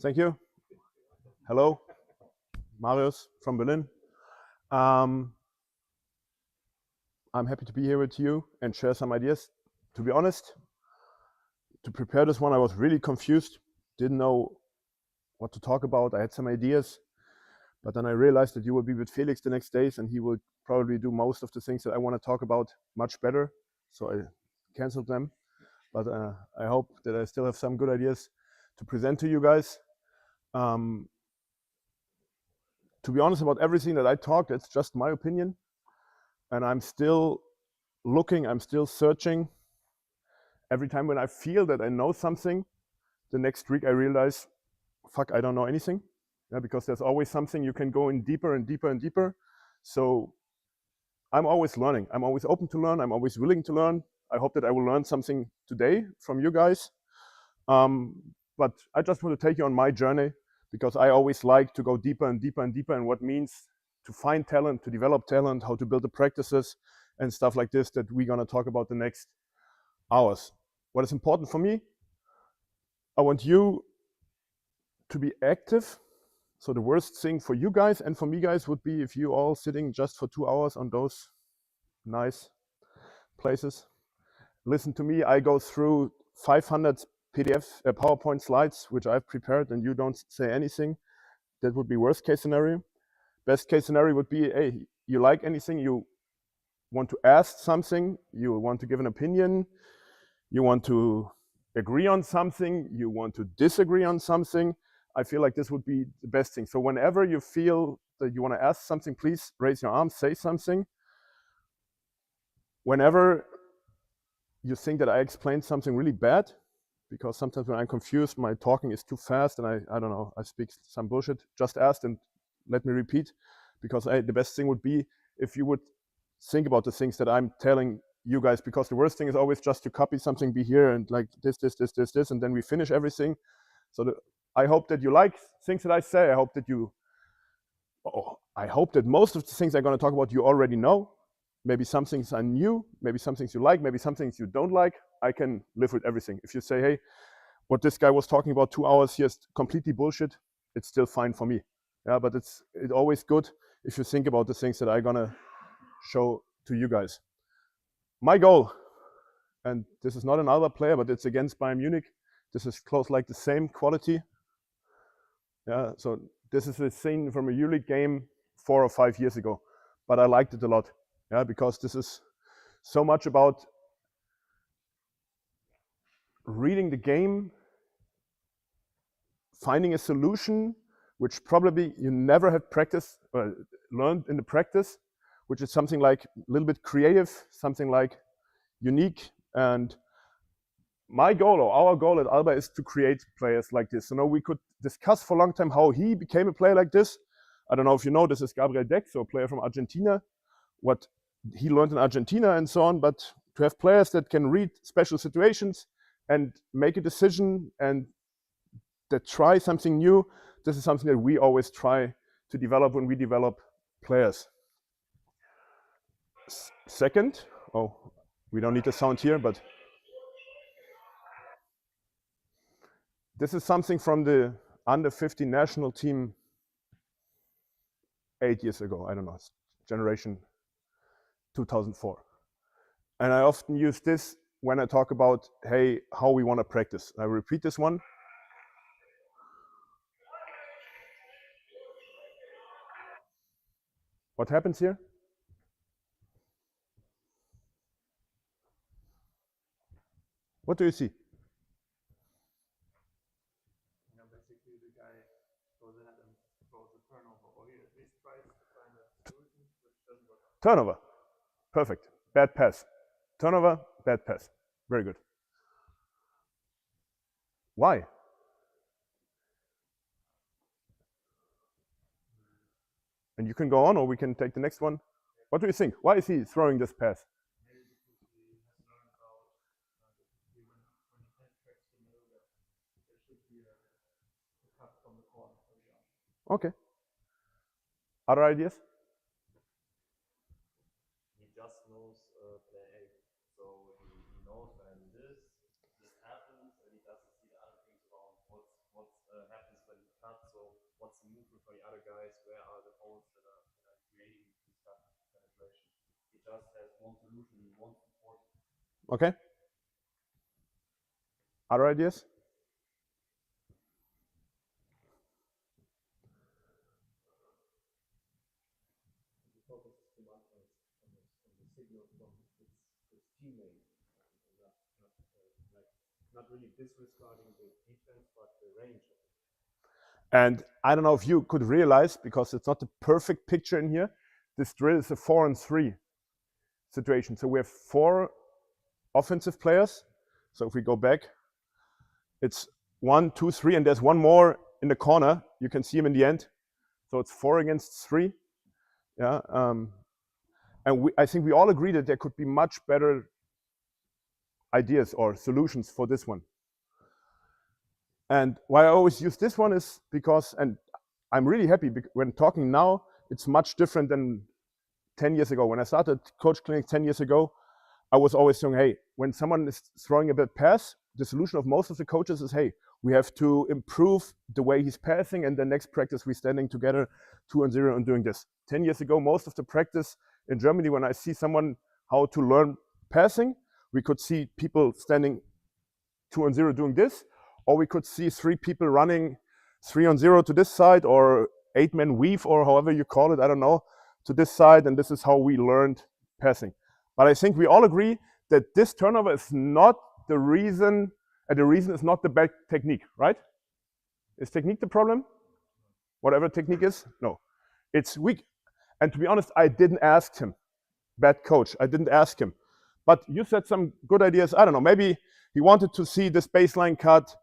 Thank you. Hello, Marius from Berlin. I'm happy to be here with you and share some ideas. To be honest, to prepare this one, I was really confused, didn't know what to talk about. I had some ideas, but then I realized that you will be with Felix the next days and he will probably do most of the things that I want to talk about much better. So I canceled them, but I hope that I still have some good ideas to present to you guys. To be honest about everything that I talked, it's just my opinion. And I'm still looking, I'm still searching. Every time when I feel that I know something, the next week I realize, fuck, I don't know anything. Yeah, because there's always something you can go in deeper and deeper and deeper. So I'm always learning. I'm always open to learn. I'm always willing to learn. I hope that I will learn something today from you guys. But I just want to take you on my journey because I always like to go deeper and deeper and deeper in what means to find talent, to develop talent, how to build the practices and stuff like this that we're going to talk about the next hours. What is important for me, I want you to be active. So the worst thing for you guys and for me guys would be if you all sitting just for 2 hours on those nice places. Listen to me, I go through 500 PDF PowerPoint slides, which I've prepared, and you don't say anything. That would be worst case scenario. Best case scenario would be, hey, you like anything, you want to ask something, you want to give an opinion, you want to agree on something, you want to disagree on something. I feel like this would be the best thing. So whenever you feel that you want to ask something, please raise your arm, say something. Whenever you think that I explained something really bad, because sometimes when I'm confused, my talking is too fast and I don't know, I speak some bullshit, just ask and let me repeat, because the best thing would be if you would think about the things that I'm telling you guys, because the worst thing is always just to copy something, be here and like this, and then we finish everything. So I hope that you like things that I say. I hope that most of the things I'm going to talk about you already know. Maybe some things are new, maybe some things you like, maybe some things you don't like. I can live with everything. If you say, hey, what this guy was talking about 2 hours here is completely bullshit, it's still fine for me. Yeah, but it's always good if you think about the things that I'm gonna show to you guys. My goal, and this is not another player, but it's against Bayern Munich. This is close like the same quality. Yeah, so this is a scene from a EuroLeague game 4 or 5 years ago, but I liked it a lot. Yeah, because this is so much about reading the game, finding a solution, which probably you never have practiced or learned in the practice, which is something like a little bit creative, something like unique. And my goal or our goal at Alba is to create players like this. So now we could discuss for a long time how he became a player like this. I don't know if you know, this is Gabriel Deck, so a player from Argentina, what he learned in Argentina and so on, but to have players that can read special situations and make a decision and that try something new, this is something that we always try to develop when we develop players. Second, we don't need the sound here, but this is something from the under 15 national team 8 years ago. I don't know, generation 2004. And I often use this when I talk about, hey, how we want to practice. I repeat this one. What happens here? What do you see? Basically the guy goes ahead and throws a turnover, or he at least tries to find a solution which doesn't work out. Turnover. Perfect. Bad pass. Turnover, bad pass. Very good. Why? And you can go on, or we can take the next one. What do you think? Why is he throwing this pass? Maybe because he has learned about when he penetrates the middle that there should be a cut from the corner, for example. Okay. Other ideas? He just knows play A. So he knows when this happens, and he doesn't see the other things around what happens when blueprint for the other guys. Where are the holes that are creating this type of penetration? He just has one solution, one support. Okay. Other ideas? He focuses too much on the signal from his teammate, not really disregarding the defense, but the range of it. And I don't know if you could realize, because it's not the perfect picture in here, this drill is a 4-on-3 situation. So we have 4 offensive players. So if we go back, it's 1, 2, 3, and there's one more in the corner. You can see him in the end. So it's 4 against 3. Yeah. And I think we all agree that there could be much better ideas or solutions for this one. And why I always use this one is because, and I'm really happy when talking now, it's much different than 10 years ago. When I started Coach Clinic 10 years ago, I was always saying, hey, when someone is throwing a bad pass, the solution of most of the coaches is, hey, we have to improve the way he's passing, and the next practice we're standing together 2-on-0 and doing this. 10 years ago, most of the practice in Germany, when I see someone how to learn passing, we could see people standing 2-on-0 doing this, or we could see 3 people running 3-on-0 to this side, or 8-man weave, or however you call it, I don't know, to this side, and this is how we learned passing. But I think we all agree that this turnover is not the reason, and the reason is not the bad technique, right? Is technique the problem? Whatever technique is? No. It's weak. And to be honest, I didn't ask him. Bad coach, I didn't ask him. But you said some good ideas. I don't know, maybe he wanted to see this baseline cut,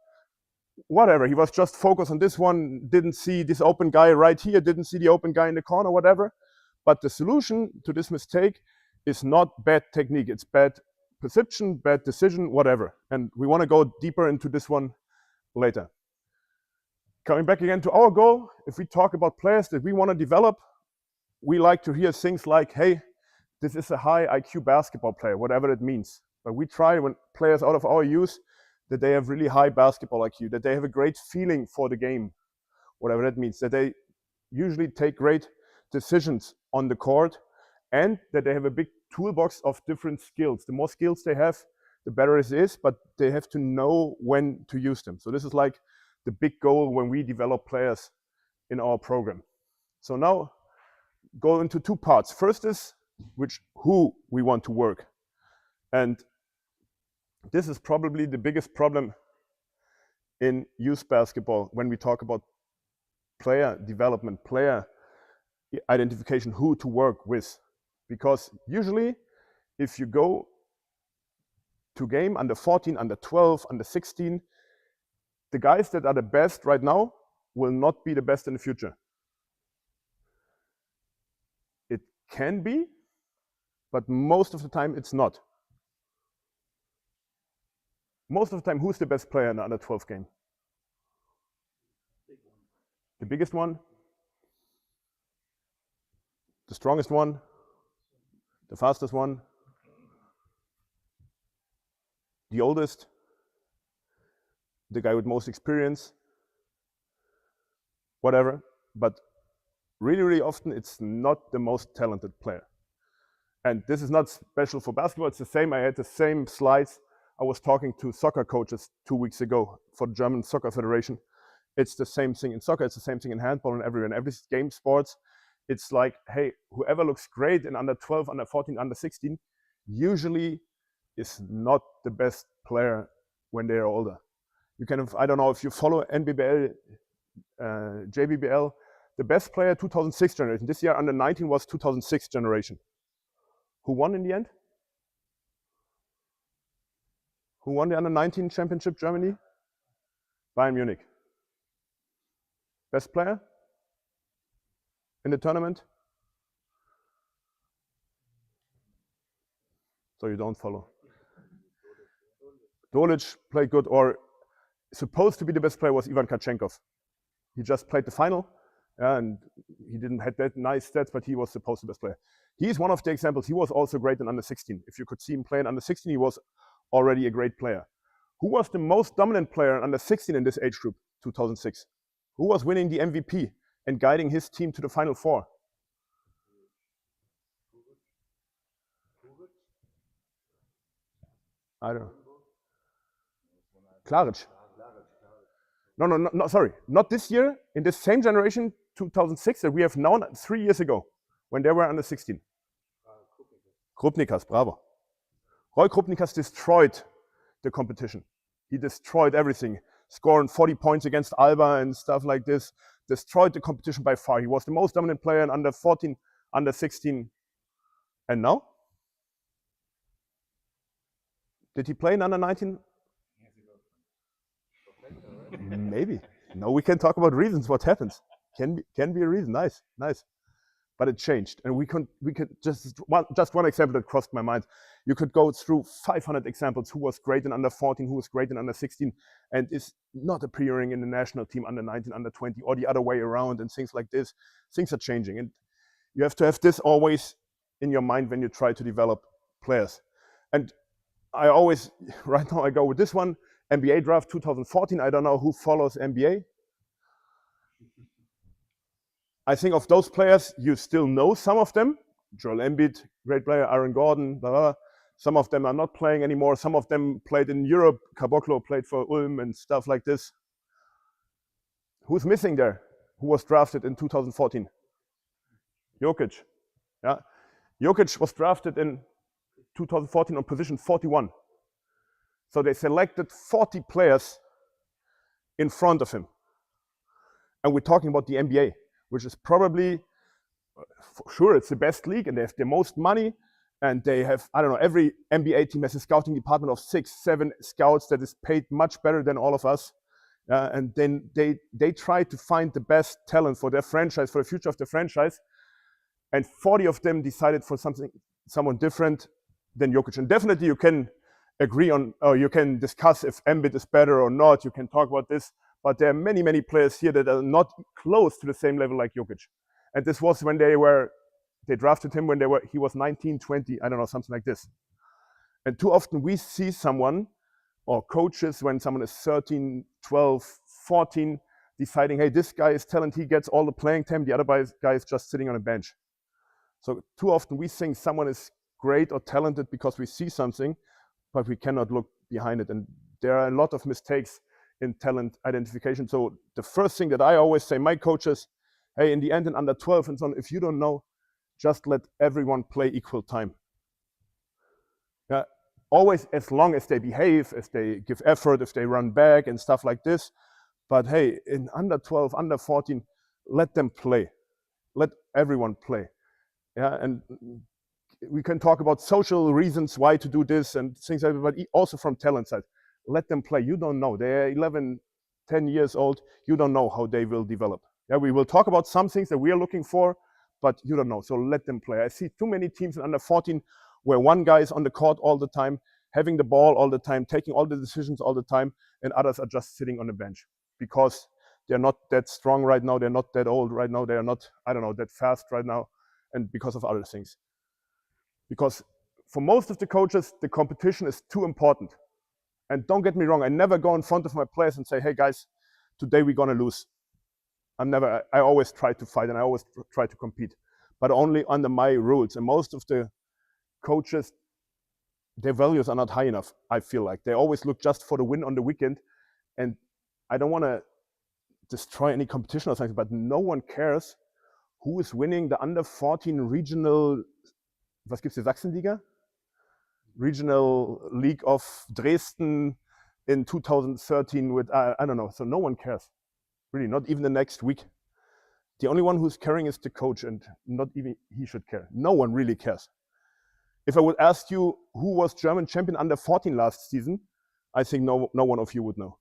whatever. He was just focused on this one, didn't see this open guy right here, didn't see the open guy in the corner, whatever. But the solution to this mistake is not bad technique. It's bad perception, bad decision, whatever. And we want to go deeper into this one later. Coming back again to our goal, if we talk about players that we want to develop, we like to hear things like, hey, this is a high IQ basketball player, whatever it means. But we try, when players out of our youth, that they have really high basketball IQ, that they have a great feeling for the game, whatever that means, that they usually take great decisions on the court, and that they have a big toolbox of different skills. The more skills they have, the better it is, but they have to know when to use them. So this is like the big goal when we develop players in our program. So now go into 2 parts. First is who we want to work. And this is probably the biggest problem in youth basketball when we talk about player development, player identification, who to work with. Because usually, if you go to game under 14, under 12, under 16, the guys that are the best right now will not be the best in the future. It can be, but most of the time it's not. Most of the time, who's the best player in the under 12 game? The biggest one? The strongest one? The fastest one? The oldest? The guy with most experience? Whatever. But really, really often it's not the most talented player. And this is not special for basketball. It's the same. I had the same slides. I was talking to soccer coaches 2 weeks ago for the German Soccer Federation. It's the same thing in soccer. It's the same thing in handball and everywhere. In every game sports, it's like, hey, whoever looks great in under 12, under 14, under 16, usually is not the best player when they're older. You can, I don't know if you follow NBBL, JBBL, the best player 2006 generation. This year under 19 was 2006 generation. Who won in the end? Who won the under 19 championship, Germany? Bayern Munich. Best player in the tournament? So you don't follow. Dolic played good, or supposed to be the best player was Ivan Kachenkov. He just played the final, and he didn't have that nice stats, but he was supposed to be the best player. He's one of the examples. He was also great in under 16. If you could see him play in under 16, he was already a great player. Who was the most dominant player in under 16 in this age group, 2006? Who was winning the MVP and guiding his team to the Final Four? I don't know. Klaric. No, sorry. Not this year. In this same generation, 2006, that we have known 3 years ago, when they were under 16. Krupnikas, bravo. Roy Krupnikas destroyed the competition. He destroyed everything, scoring 40 points against Alba and stuff like this. Destroyed the competition by far. He was the most dominant player in under 14, under 16. And now? Did he play in under 19? Maybe. No, we can talk about reasons. What happens? Can be a reason. Nice. But it changed, and we could just one example that crossed my mind. You could go through 500 examples who was great in under 14, who was great in under 16, and is not appearing in the national team under 19, under 20, or the other way around, and things like this. Things are changing, and you have to have this always in your mind when you try to develop players. And I always, right now I go with this one, NBA draft 2014. I don't know who follows NBA. I think of those players, you still know some of them. Joel Embiid, great player, Aaron Gordon, blah, blah, blah. Some of them are not playing anymore. Some of them played in Europe. Caboclo played for Ulm and stuff like this. Who's missing there? Who was drafted in 2014? Jokic. Yeah. Jokic was drafted in 2014 on position 41. So they selected 40 players in front of him. And we're talking about the NBA, which is probably, for sure, it's the best league, and they have the most money, and they have, I don't know, every NBA team has a scouting department of 6, 7 scouts that is paid much better than all of us. And then they try to find the best talent for their franchise, for the future of the franchise. And 40 of them decided for someone different than Jokic. And definitely you can agree on, or you can discuss if Embiid is better or not. You can talk about this. But there are many, many players here that are not close to the same level like Jokic. And this was when they drafted him when he was 19, 20, I don't know, something like this. And too often we see someone, or coaches, when someone is 13, 12, 14, deciding, hey, this guy is talented, he gets all the playing time, the other guy is just sitting on a bench. So too often we think someone is great or talented because we see something, but we cannot look behind it. And there are a lot of mistakes in talent identification. So the first thing that I always say, my coaches, hey, in the end, in under 12 and so on, if you don't know, just let everyone play equal time. Yeah, always as long as they behave, as they give effort, if they run back and stuff like this. But hey, in under 12, under 14, let them play. Let everyone play. Yeah, and we can talk about social reasons why to do this and things like that, but also from talent side. Let them play. You don't know. They're 11, 10 years old. You don't know how they will develop. Yeah, we will talk about some things that we are looking for, but you don't know. So let them play. I see too many teams in under 14 where one guy is on the court all the time, having the ball all the time, taking all the decisions all the time, and others are just sitting on the bench because they're not that strong right now. They're not that old right now. They are not, I don't know, that fast right now, and because of other things. Because for most of the coaches, the competition is too important. And don't get me wrong, I never go in front of my players and say, hey guys, today we're gonna lose. I always try to fight and I always try to compete, but only under my rules. And most of the coaches, their values are not high enough, I feel like. They always look just for the win on the weekend. And I don't wanna destroy any competition or something, but no one cares who is winning the under 14 regional, was gibt's, die Sachsenliga? Regional League of Dresden in 2013 with, I don't know, so no one cares. Really, not even the next week. The only one who's caring is the coach, and not even he should care. No one really cares. If I would ask you who was German champion under 14 last season, I think no one of you would know.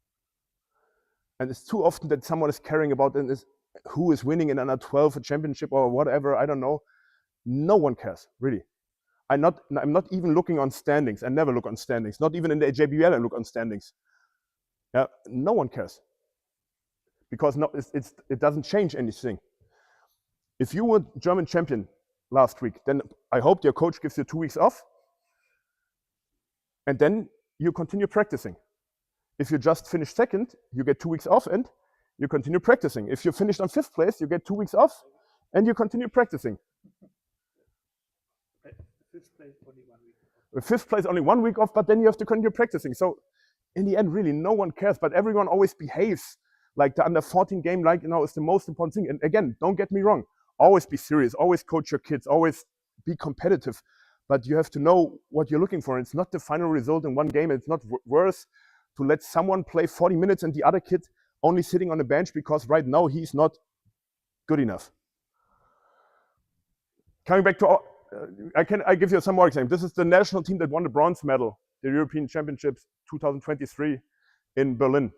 And it's too often that someone is caring about who is winning in under 12 a championship or whatever, I don't know. No one cares, really. I'm not even looking on standings. I never look on standings. Not even in the JBL I look on standings. Yeah, no one cares. Because it doesn't change anything. If you were German champion last week, then I hope your coach gives you 2 weeks off. And then you continue practicing. If you just finish second, you get 2 weeks off and you continue practicing. If you finished on 5th place, you get 2 weeks off and you continue practicing. Fifth place, only 1 week. With 5th place, only 1 week off, but then you have to continue practicing. So in the end, really, no one cares, but everyone always behaves like the under 14 game, like, you know, is the most important thing. And again, don't get me wrong, always be serious, always coach your kids, always be competitive, but you have to know what you're looking for. It's not the final result in one game. It's not worse to let someone play 40 minutes and the other kid only sitting on the bench because right now he's not good enough. Coming back to, I give you some more examples. This is the national team that won the bronze medal, the European Championships 2023 in Berlin.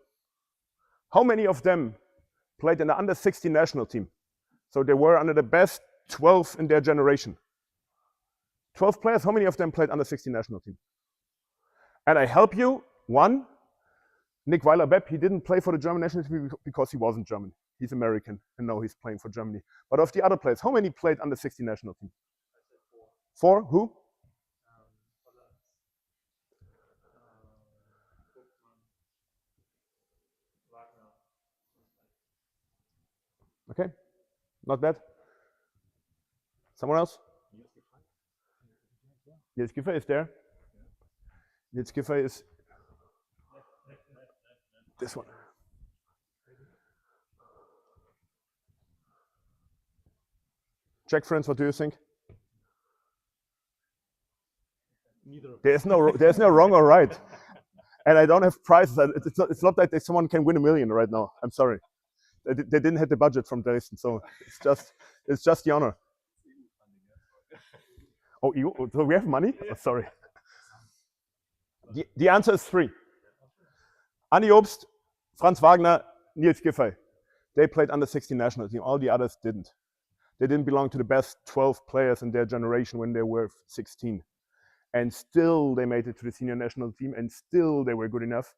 How many of them played in the under 16 national team? So they were under the best 12 in their generation. 12 players, how many of them played under 16 national team? And I help you, one, Nick Weiler-Bepp, he didn't play for the German national team because he wasn't German. He's American, and now he's playing for Germany. But of the other players, how many played under 16 national team? I said 4. 4? Who? Okay, not bad. Someone else? Nils Giffer is there. Nils Giffer is this one. Check, friends, what do you think? Neither. There's no wrong or right. And I don't have prizes. It's not that someone can win $1 million right now. I'm sorry. They didn't have the budget from Dresden, so it's just the honor. Oh, so we have money? Oh, sorry. The answer is 3. Anni Obst, Franz Wagner, Nils Giffey. They played under 16 national team. All the others didn't. They didn't belong to the best 12 players in their generation when they were 16. And still they made it to the senior national team, and still they were good enough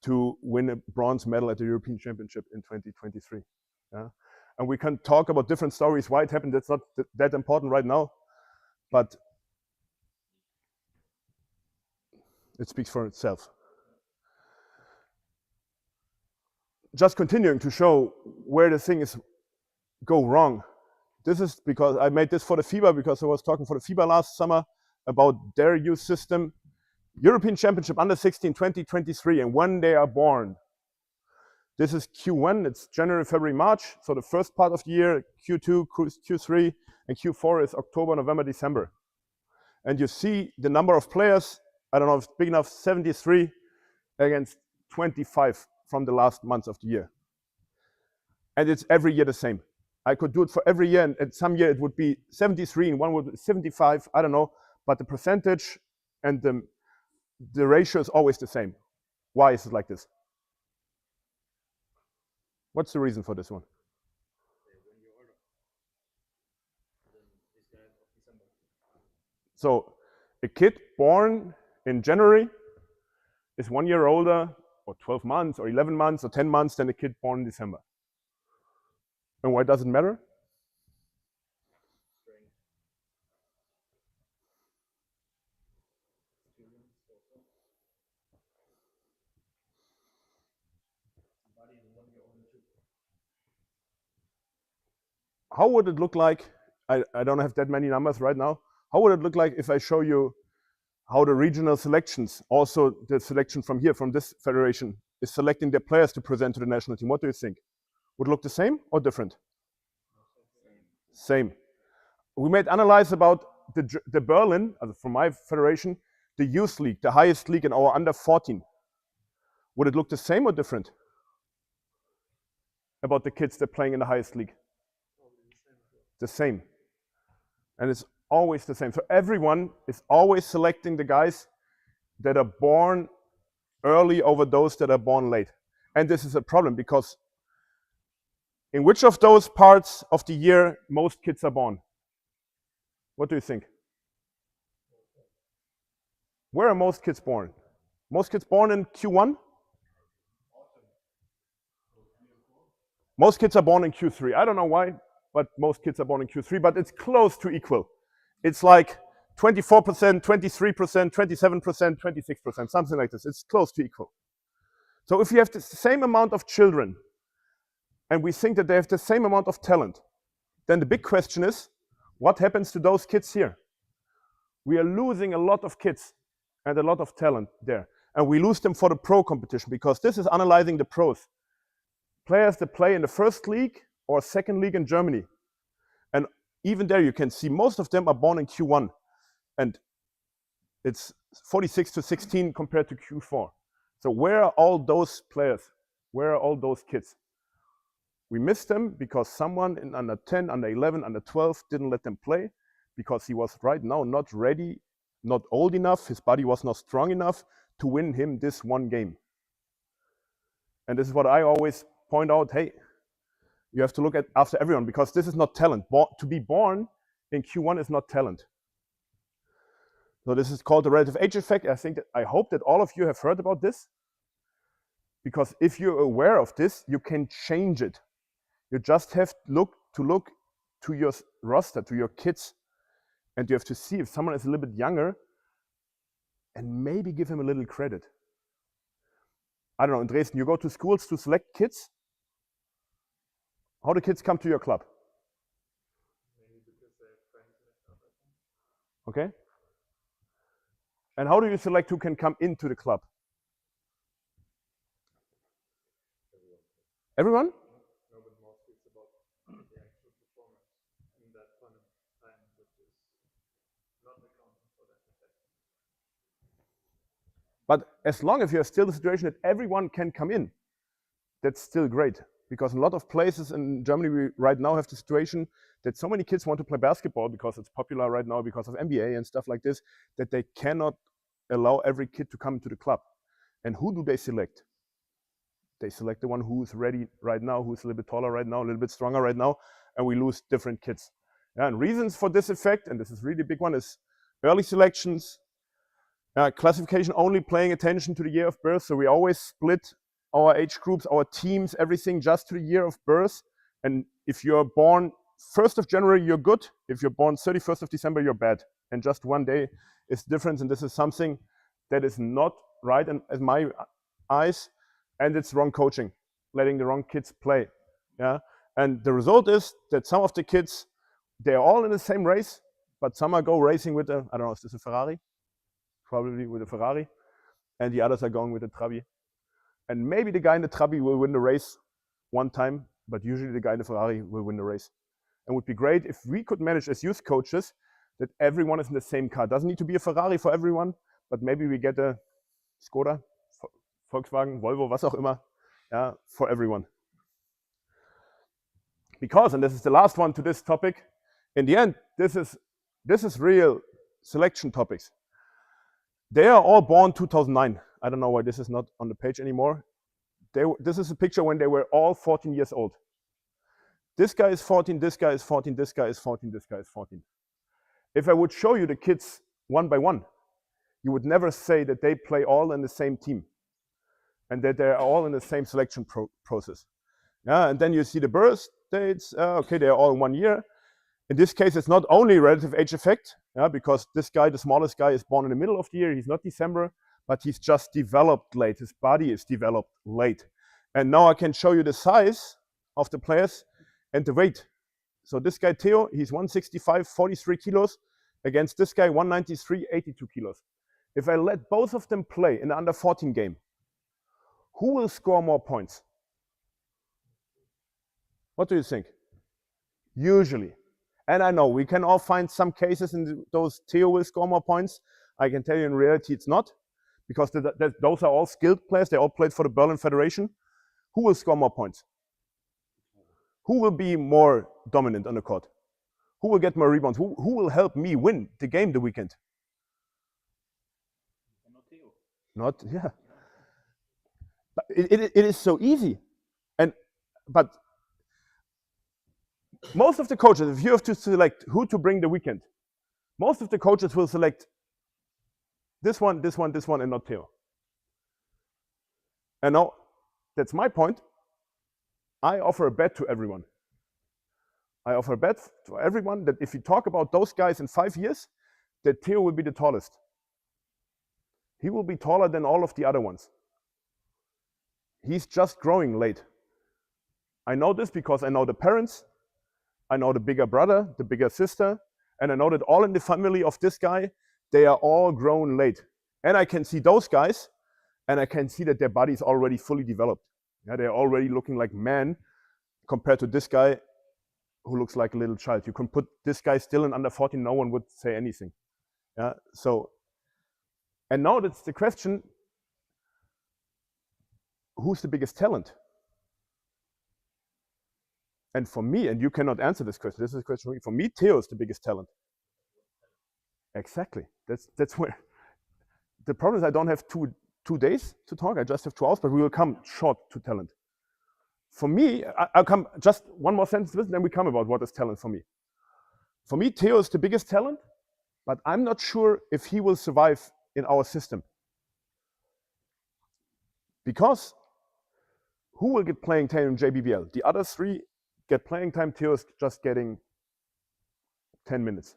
to win a bronze medal at the European Championship in 2023. Yeah? And we can talk about different stories, why it happened. That's not that important right now, but it speaks for itself. Just continuing to show where the things go wrong. This is because I made this for the FIBA, because I was talking for the FIBA last summer about their youth system. European Championship under 16 2023, and when they are born. This is Q1, it's January, February, March, so the first part of the year, Q2, Q3, and Q4 is October, November, December. And you see the number of players, I don't know if it's big enough, 73 against 25 from the last months of the year. And it's every year the same. I could do it for every year, and some year it would be 73, and one would be 75, I don't know, but the percentage and the ratio is always the same. Why is it like this? What's the reason for this one? So a kid born in January is 1 year older, or 12 months, or 11 months, or 10 months than a kid born in December. And why does it matter? How would it look like? I don't have that many numbers right now. How would it look like if I show you how the regional selections, also the selection from here, from this federation, is selecting their players to present to the national team? What do you think? Would it look the same or different? Same. We made analyze about the Berlin, from my federation, the youth league, the highest league in our under 14. Would it look the same or different? About the kids that are playing in the highest league? The same. And it's always the same. So everyone is always selecting the guys that are born early over those that are born late. And this is a problem, because in which of those parts of the year most kids are born? What do you think? Where are most kids born? Most kids born in Q1? Most kids are born in Q3. I don't know why, but most kids are born in Q3, but it's close to equal. It's like 24%, 23%, 27%, 26%, something like this. It's close to equal. So if you have the same amount of children and we think that they have the same amount of talent, then the big question is, what happens to those kids here? We are losing a lot of kids and a lot of talent there. And we lose them for the pro competition, because this is analyzing the pros. Players that play in the first league or second league in Germany. And even there you can see most of them are born in Q1. And it's 46-16 compared to Q4. So where are all those players? Where are all those kids? We missed them because someone in under 10, under 11, under 12 didn't let them play, because he was right now not ready, not old enough, his body was not strong enough to win him this one game. And this is what I always point out, hey, you have to look at after everyone, because this is not talent. To be born in Q1 is not talent. So this is called the relative age effect. I hope that all of you have heard about this, because if you're aware of this, you can change it. You just have to look to your roster, to your kids, and you have to see if someone is a little bit younger and maybe give him a little credit. I don't know, in Dresden, you go to schools to select kids. How do kids come to your club? Maybe because they have friends in the club, I think. Okay. And how do you select who can come into the club? Everyone? No, but mostly it's about the actual performance in that tournament time, which is not accounting for that effect. But as long as you have still the situation that everyone can come in, that's still great. Because in a lot of places in Germany, we right now have the situation that so many kids want to play basketball because it's popular right now because of NBA and stuff like this, that they cannot allow every kid to come into the club. And who do they select? They select the one who's ready right now, who's a little bit taller right now, a little bit stronger right now, and we lose different kids. Yeah, and reasons for this effect, and this is really a big one, is early selections, classification only paying attention to the year of birth. So we always split our age groups, our teams, everything just to the year of birth. And if you're born 1st of January, you're good. If you're born 31st of December, you're bad. And just one day is difference. And this is something that is not right in my eyes. And it's wrong coaching, letting the wrong kids play. Yeah. And the result is that some of the kids, they're all in the same race, but some are go racing with a, I don't know, is this a Ferrari? Probably with a Ferrari. And the others are going with a Trabi. And maybe the guy in the Trabi will win the race one time, but usually the guy in the Ferrari will win the race. And it would be great if we could manage as youth coaches that everyone is in the same car. Doesn't need to be a Ferrari for everyone, but maybe we get a Skoda, Volkswagen, Volvo, was auch immer, yeah, for everyone. Because, and this is the last one to this topic, in the end, this is real selection topics. They are all born 2009. I don't know why this is not on the page anymore. This is a picture when they were all 14 years old. This guy is 14, this guy is 14, this guy is 14, this guy is 14. If I would show you the kids one by one, you would never say that they play all in the same team and that they're all in the same selection process. Yeah, and then you see the birth dates. Okay, they're all 1 year. In this case, it's not only relative age effect, because this guy, the smallest guy, is born in the middle of the year. He's not December, but he's just developed late. His body is developed late. And now I can show you the size of the players and the weight. So this guy, Theo, he's 165, 43 kilos, against this guy, 193, 82 kilos. If I let both of them play in the under 14 game, who will score more points? What do you think? Usually. And I know we can all find some cases in those Theo will score more points. I can tell you in reality it's not, because those are all skilled players. They all played for the Berlin Federation. Who will score more points? Who will be more dominant on the court? Who will get more rebounds? Who will help me win the game the weekend? Not Theo. Not, yeah. But it is so easy. But most of the coaches, if you have to select who to bring the weekend, most of the coaches will select this one, this one, this one, and not Theo. And now, that's my point. I offer a bet to everyone. I offer a bet to everyone that if you talk about those guys in 5 years, that Theo will be the tallest. He will be taller than all of the other ones. He's just growing late. I know this because I know the parents, I know the bigger brother, the bigger sister, and I know that all in the family of this guy, they are all grown late. And I can see those guys, and I can see that their body is already fully developed. Yeah, they're already looking like men compared to this guy who looks like a little child. You can put this guy still in under 14, no one would say anything. Yeah, so, and now that's the question, who's the biggest talent? And for me, and you cannot answer this question, this is a question for me, Theo is the biggest talent. Exactly, that's where, the problem is I don't have two days to talk, I just have 2 hours, but we will come short to talent. For me, I'll come just one more sentence to this, and then we come about what is talent for me. For me, Theo is the biggest talent, but I'm not sure if he will survive in our system. Because who will get playing time in JBBL? The other 3 get playing time, Theo is just getting 10 minutes.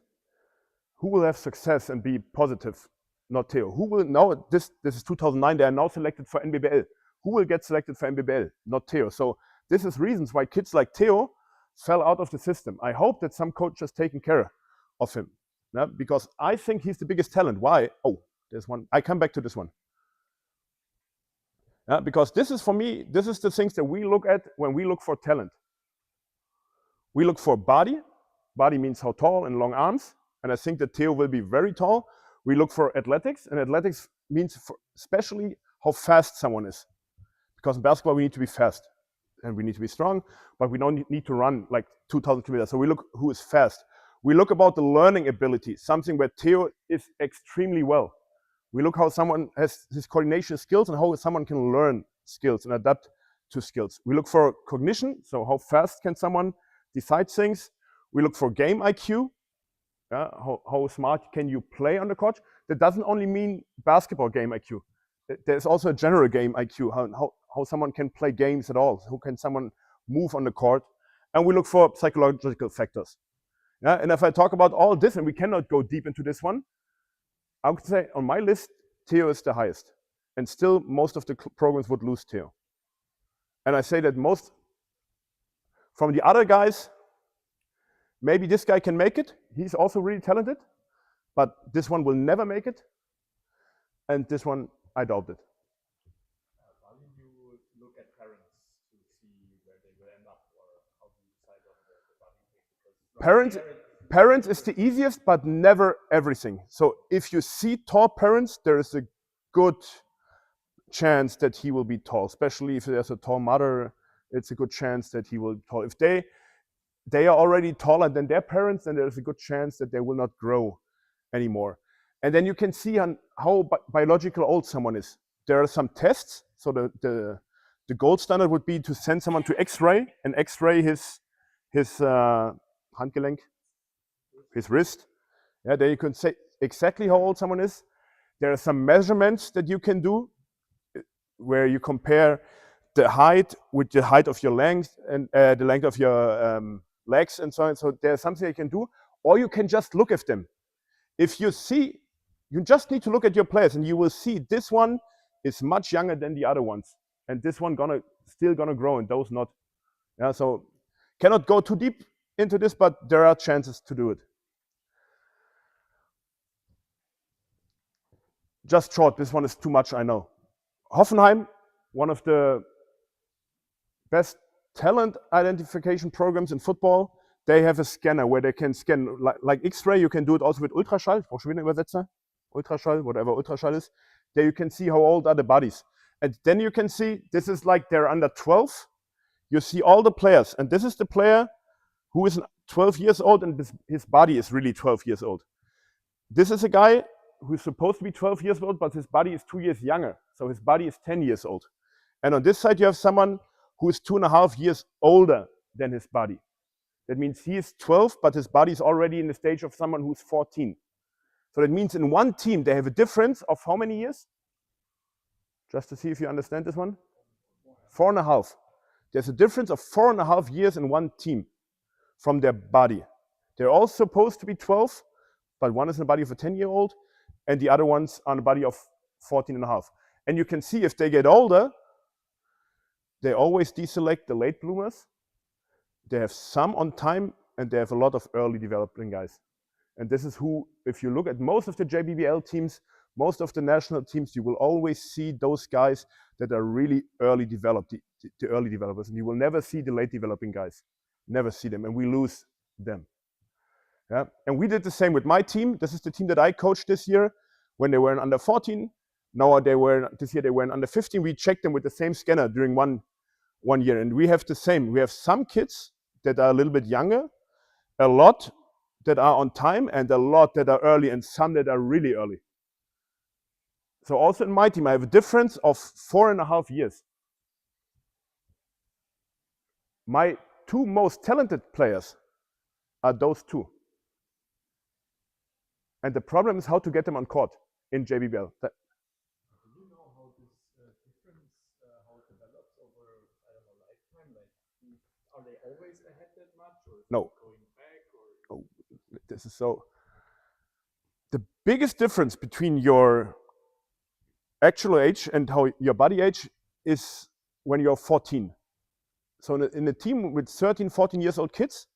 Who will have success and be positive? Not Theo. Who will now, this is 2009, they are now selected for NBBL. Who will get selected for NBBL? Not Theo. So this is reasons why kids like Theo fell out of the system. I hope that some coach has taken care of him. Yeah? Because I think he's the biggest talent. Why? Oh, there's one. I come back to this one. Yeah? Because this is for me, this is the things that we look at when we look for talent. We look for body. Body means how tall and long arms. And I think that Theo will be very tall. We look for athletics, and athletics means especially how fast someone is. Because in basketball, we need to be fast and we need to be strong, but we don't need to run like 2,000 kilometers. So we look who is fast. We look about the learning ability, something where Theo is extremely well. We look how someone has his coordination skills and how someone can learn skills and adapt to skills. We look for cognition, so how fast can someone decide things. We look for game IQ. Yeah, how smart can you play on the court? That doesn't only mean basketball game IQ. There's also a general game IQ, how someone can play games at all. Who can someone move on the court? And we look for psychological factors. Yeah, and if I talk about all this, and we cannot go deep into this one, I would say on my list, Theo is the highest. And still, most of the programs would lose Theo. And I say that most, from the other guys, maybe this guy can make it. He's also really talented. But this one will never make it. And this one, I doubt it. How do you look at parents to see where they will end up, or how do you decide on the body type? Because Parents is the easiest, but never everything. So if you see tall parents, there is a good chance that he will be tall. Especially if there's a tall mother, it's a good chance that he will be tall. If they are already taller than their parents, then there's a good chance that they will not grow anymore. And then you can see on how biological old someone is. There are some tests. So the gold standard would be to send someone to X-ray and X-ray his Handgelenk, his wrist. Yeah, there you can say exactly how old someone is. There are some measurements that you can do where you compare the height with the height of your length and the length of your legs and so on. So there's something you can do, or you can just look at them. If you see, you just need to look at your players and you will see this one is much younger than the other ones. And this one still gonna grow and those not. Yeah, so cannot go too deep into this, but there are chances to do it. Just short, this one is too much, I know. Hoffenheim, one of the best talent identification programs in football. They have a scanner where they can scan, like X-ray, you can do it also with Ultraschall. Ich brauche schon wieder einen Übersetzer. Ultraschall, whatever Ultraschall is. There you can see how old are the bodies. And then you can see, this is like they're under 12. You see all the players. And this is the player who is 12 years old and his body is really 12 years old. This is a guy who's supposed to be 12 years old, but his body is 2 years younger. So his body is 10 years old. And on this side, you have someone who is 2.5 years older than his body. That means he is 12, but his body is already in the stage of someone who's 14. So that means in one team, they have a difference of how many years? Just to see if you understand this one. 4.5. There's a difference of 4.5 years in one team from their body. They're all supposed to be 12, but one is in the body of a 10-year-old, and the other one's on the body of 14.5. And you can see if they get older, they always deselect the late bloomers they have some on time and they have a lot of early developing guys. And this is who, if you look at most of the JBBL teams, most of the national teams, you will always see those guys that are really early developed, the early developers, and you will never see the late developing guys. Never see them, and we lose them. Yeah, and we did the same with my team. This is the team that I coached this year when they were in under 14. Now this year they were in under 15. We checked them with the same scanner during one year, and we have the same. We have some kids that are a little bit younger, a lot that are on time, and a lot that are early, and some that are really early. So also in my team, I have a difference of 4.5 years. My two most talented players are those two. And the problem is how to get them on court in JBBL. Do you know how this difference, how it develops over, I don't know, lifetime? Like, are they always ahead that much, or is No. it going back? Or? Oh, this is so. The biggest difference between your actual age and how your body age is when you're 14. So in a team with 13, 14 years old kids,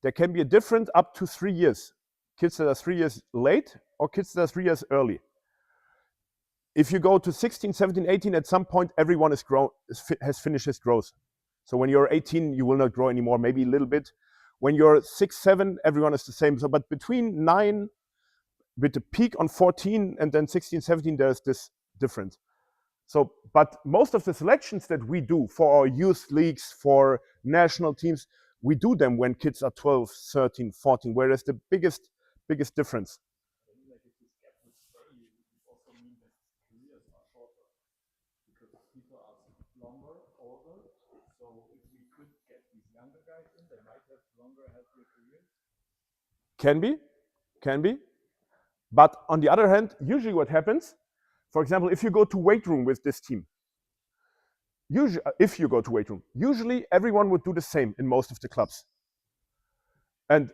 there can be a difference up to 3 years. Kids that are 3 years late or kids that are 3 years early. If you go to 16, 17, 18, at some point everyone has finished his growth. So when you're 18, you will not grow anymore, maybe a little bit. When you're 6, 7, everyone is the same. So, but between 9, with the peak on 14 and then 16, 17, there's this difference. So, but most of the selections that we do for our youth leagues, for national teams, we do them when kids are 12, 13, 14, whereas the biggest difference. Like if this gap would stay, it would also mean that careers are shorter because people are longer, older. So if we could get these younger guys in, they might have longer, healthier careers. Can be. But on the other hand, usually what happens, for example, if you go to weight room with this team, usually everyone would do the same in most of the clubs. And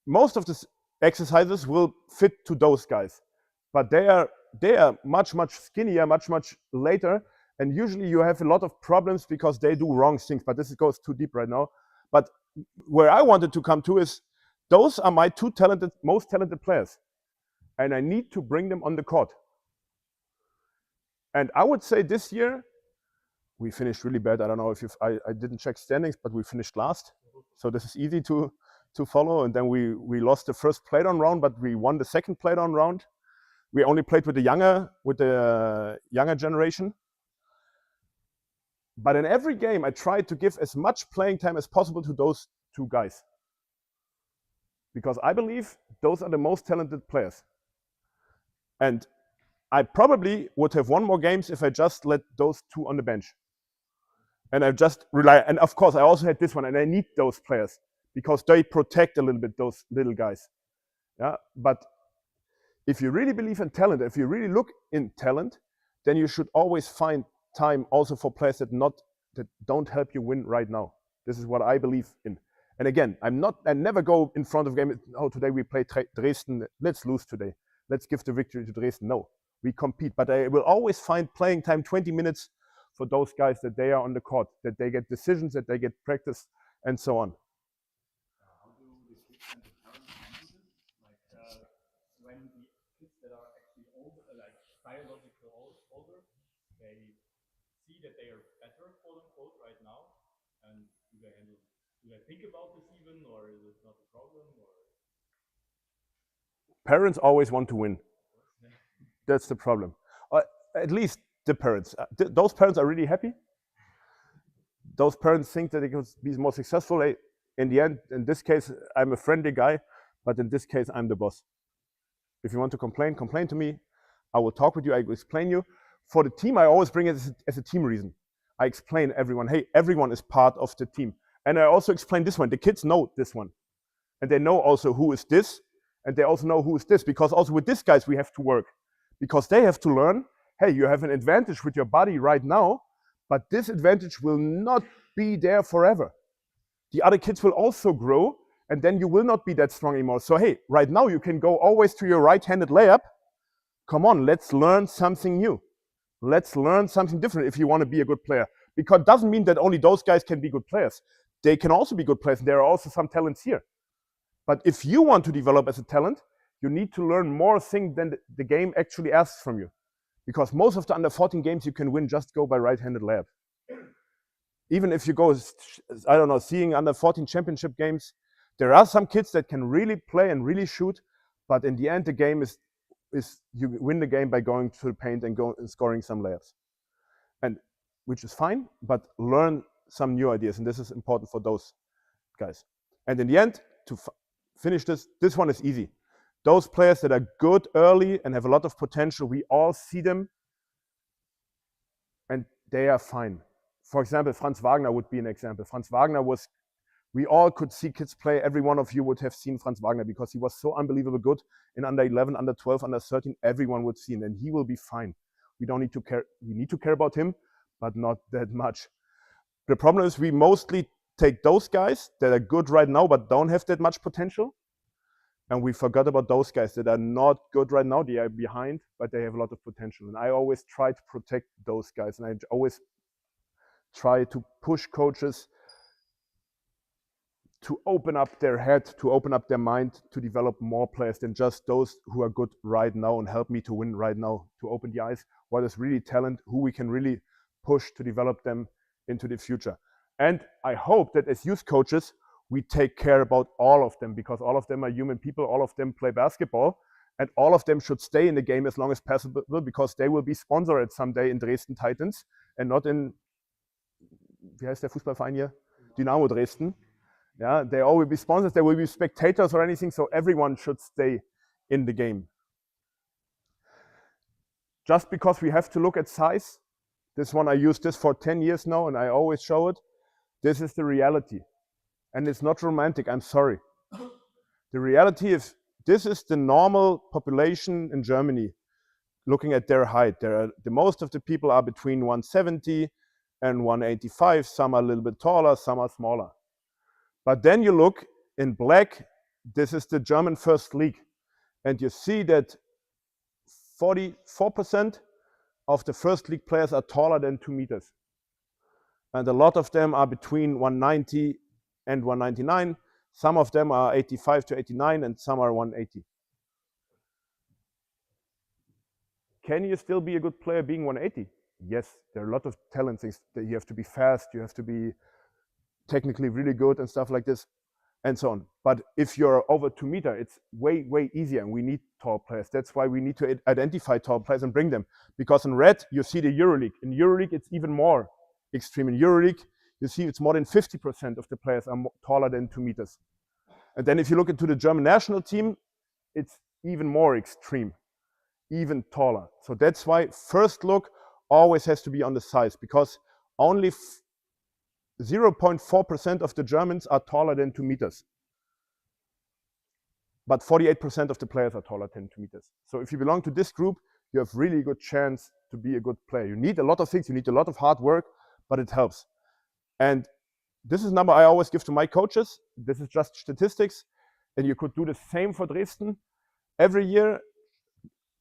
most of the exercises will fit to those guys. But they are much skinnier, much later. And usually you have a lot of problems because they do wrong things. But this goes too deep right now. But where I wanted to come to is, those are my two most talented players. And I need to bring them on the court. And I would say this year, we finished really bad. I don't know if I didn't check standings, but we finished last. So this is easy to follow. And then we lost the first play-down round, but we won the second play-down round. We only played with the younger generation. But in every game, I tried to give as much playing time as possible to those two guys. Because I believe those are the most talented players. And I probably would have won more games if I just let those two on the bench. And I just rely, and of course I also had this one, and I need those players because they protect a little bit those little guys. Yeah, but if you really believe in talent, if you really look in talent, then you should always find time also for players that don't help you win right now. This is what I believe in. And again, I never go in front of game. Oh, today we play Dresden. Let's lose today. Let's give the victory to Dresden. No, we compete. But I will always find playing time, 20 minutes for those guys that they are on the court, that they get decisions, that they get practice, and so on. How do the kids and the parents handle this? Like when the kids that are actually older, like biologically older, they see that they are better, quote unquote, right now, and do they think about this even, or is it not a problem? Or parents always want to win. That's the problem. At least the parents. Those parents are really happy. Those parents think that they could be more successful. In the end, in this case, I'm a friendly guy, but in this case, I'm the boss. If you want to complain to me. I will talk with you. I will explain you. For the team, I always bring it as a team reason. I explain everyone, hey, everyone is part of the team. And I also explain this one. The kids know this one. And they know also who is this. And they also know who is this. Because also with these guys, we have to work. Because they have to learn, hey, you have an advantage with your body right now, but this advantage will not be there forever. The other kids will also grow, and then you will not be that strong anymore. So hey, right now you can go always to your right-handed layup. Come on, let's learn something new. Let's learn something different if you want to be a good player. Because it doesn't mean that only those guys can be good players. they can also be good players. There are also some talents here. But if you want to develop as a talent, you need to learn more things than the game actually asks from you. Because most of the under 14 games you can win just go by right-handed layup. Even if you go, I don't know, seeing under 14 championship games, there are some kids that can really play and really shoot, but in the end the game is you win the game by going to the paint and scoring some layups. And which is fine, but learn some new ideas, and this is important for those guys. And in the end, to finish this one is easy. Those players that are good early and have a lot of potential, we all see them and they are fine. For example, Franz Wagner would be an example. Franz Wagner was, we all could see kids play. Every one of you would have seen Franz Wagner because he was so unbelievably good in under 11, under 12, under 13. Everyone would see him, and he will be fine. We don't need to care. We need to care about him, but not that much. The problem is we mostly take those guys that are good right now but don't have that much potential, and we forgot about those guys that are not good right now. They are behind, but they have a lot of potential. And I always try to protect those guys, and I always try to push coaches to open up their head, to open up their mind, to develop more players than just those who are good right now and help me to win right now, to open the eyes, what is really talent, who we can really push to develop them into the future. And I hope that as youth coaches, we take care about all of them, because all of them are human people, all of them play basketball, and all of them should stay in the game as long as possible, because they will be sponsored someday in Dresden Titans and not in, wie heißt der Fußballverein hier? Dynamo Dresden. Yeah, they all will be sponsors, there will be spectators or anything, so everyone should stay in the game. Just because we have to look at size, this one I used this for 10 years now and I always show it, this is the reality. And it's not romantic, I'm sorry. The reality is, this is the normal population in Germany, looking at their height. The most of the people are between 170 and 185, some are a little bit taller, some are smaller. But then you look in black, this is the German First League, and you see that 44% of the First League players are taller than 2 meters. And a lot of them are between 190 and 199. Some of them are 85 to 89, and some are 180. Can you still be a good player being 180? Yes, there are a lot of talent things that you have to be fast, you have to be technically really good and stuff like this, and so on. But if you're over 2 meters, it's way, way easier, and we need tall players. That's why we need to identify tall players and bring them. Because in red, you see the EuroLeague. In EuroLeague, it's even more extreme. In EuroLeague, you see it's more than 50% of the players are taller than 2 meters. And then if you look into the German national team, it's even more extreme, even taller. So that's why first look always has to be on the size, because only 0.4% of the Germans are taller than 2 meters. But 48% of the players are taller than 2 meters. So if you belong to this group, you have really good chance to be a good player. You need a lot of things, you need a lot of hard work, but it helps. And this is a number I always give to my coaches. This is just statistics, and you could do the same for Dresden. Every year,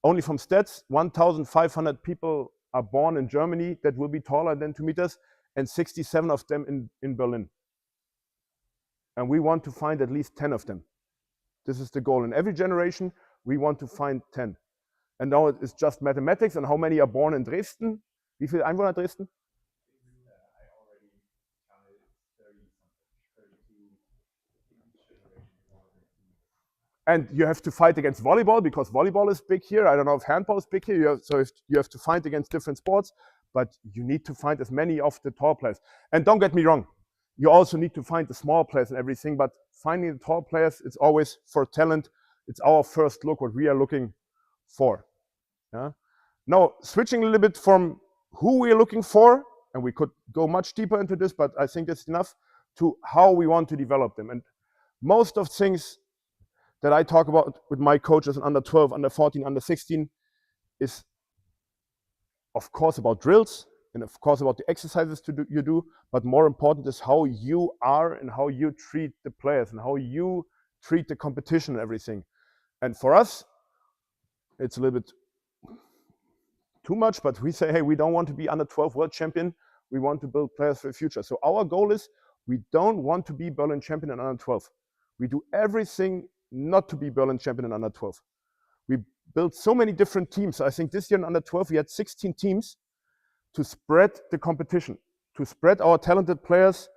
only from stats, 1,500 people are born in Germany that will be taller than 2 meters, and 67 of them in Berlin. And we want to find at least 10 of them. This is the goal. In every generation, we want to find 10. And now it's just mathematics, and how many are born in Dresden? Wie viele Einwohner Dresden? I already counted 32. And you have to fight against volleyball, because volleyball is big here. I don't know if handball is big here. So you have to fight against different sports, but you need to find as many of the tall players. And don't get me wrong, you also need to find the small players and everything, but finding the tall players, it's always for talent. It's our first look, what we are looking for. Yeah? Now, switching a little bit from who we are looking for, and we could go much deeper into this, but I think that's enough, to how we want to develop them. And most of things that I talk about with my coaches in under 12, under 14, under 16 is, of course, about drills, and of course about the exercises you do, but more important is how you are and how you treat the players and how you treat the competition and everything. And for us, it's a little bit too much, but we say, hey, we don't want to be under 12 world champion. We want to build players for the future. So our goal is We don't want to be Berlin champion in under 12. We do everything not to be Berlin champion in under 12. We built so many different teams. I think this year in under 12 we had 16 teams to spread the competition, to spread our talented players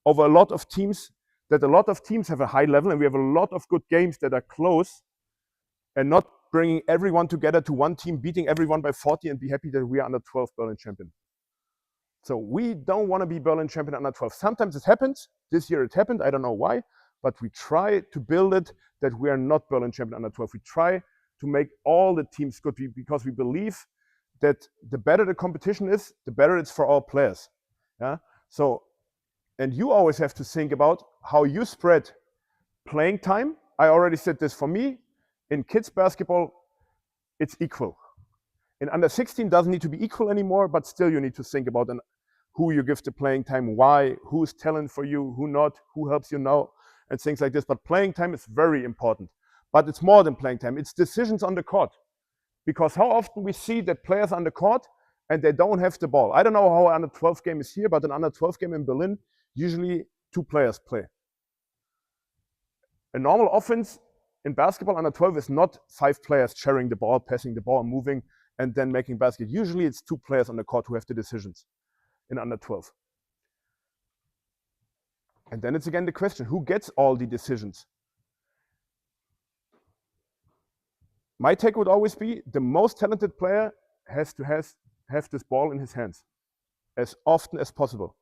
over a lot of teams, that a lot of teams have a high level, and we have a lot of good games that are close, and not bringing everyone together to one team, beating everyone by 40 and be happy that we are under 12 Berlin champion. So we don't want to be Berlin champion under 12. Sometimes it happens. This year it happened. I don't know why, but we try to build it that we are not Berlin champion under 12. We try to make all the teams good because we believe that the better the competition is, the better it's for our players. Yeah. So, and you always have to think about how you spread playing time. I already said this. For me, in kids basketball, it's equal. In under 16 doesn't need to be equal anymore, but still you need to think about who you give the playing time, why, who's talent for you, who not, who helps you now, and things like this. But playing time is very important. But it's more than playing time. It's decisions on the court. Because how often we see that players on the court and they don't have the ball. I don't know how an under 12 game is here, but an under 12 game in Berlin, usually 2 players play. A normal offense in basketball under 12 is not 5 players sharing the ball, passing the ball, moving, and then making basket. Usually it's 2 players on the court who have the decisions in under 12. And then it's again the question, who gets all the decisions? My take would always be the most talented player has to have this ball in his hands as often as possible.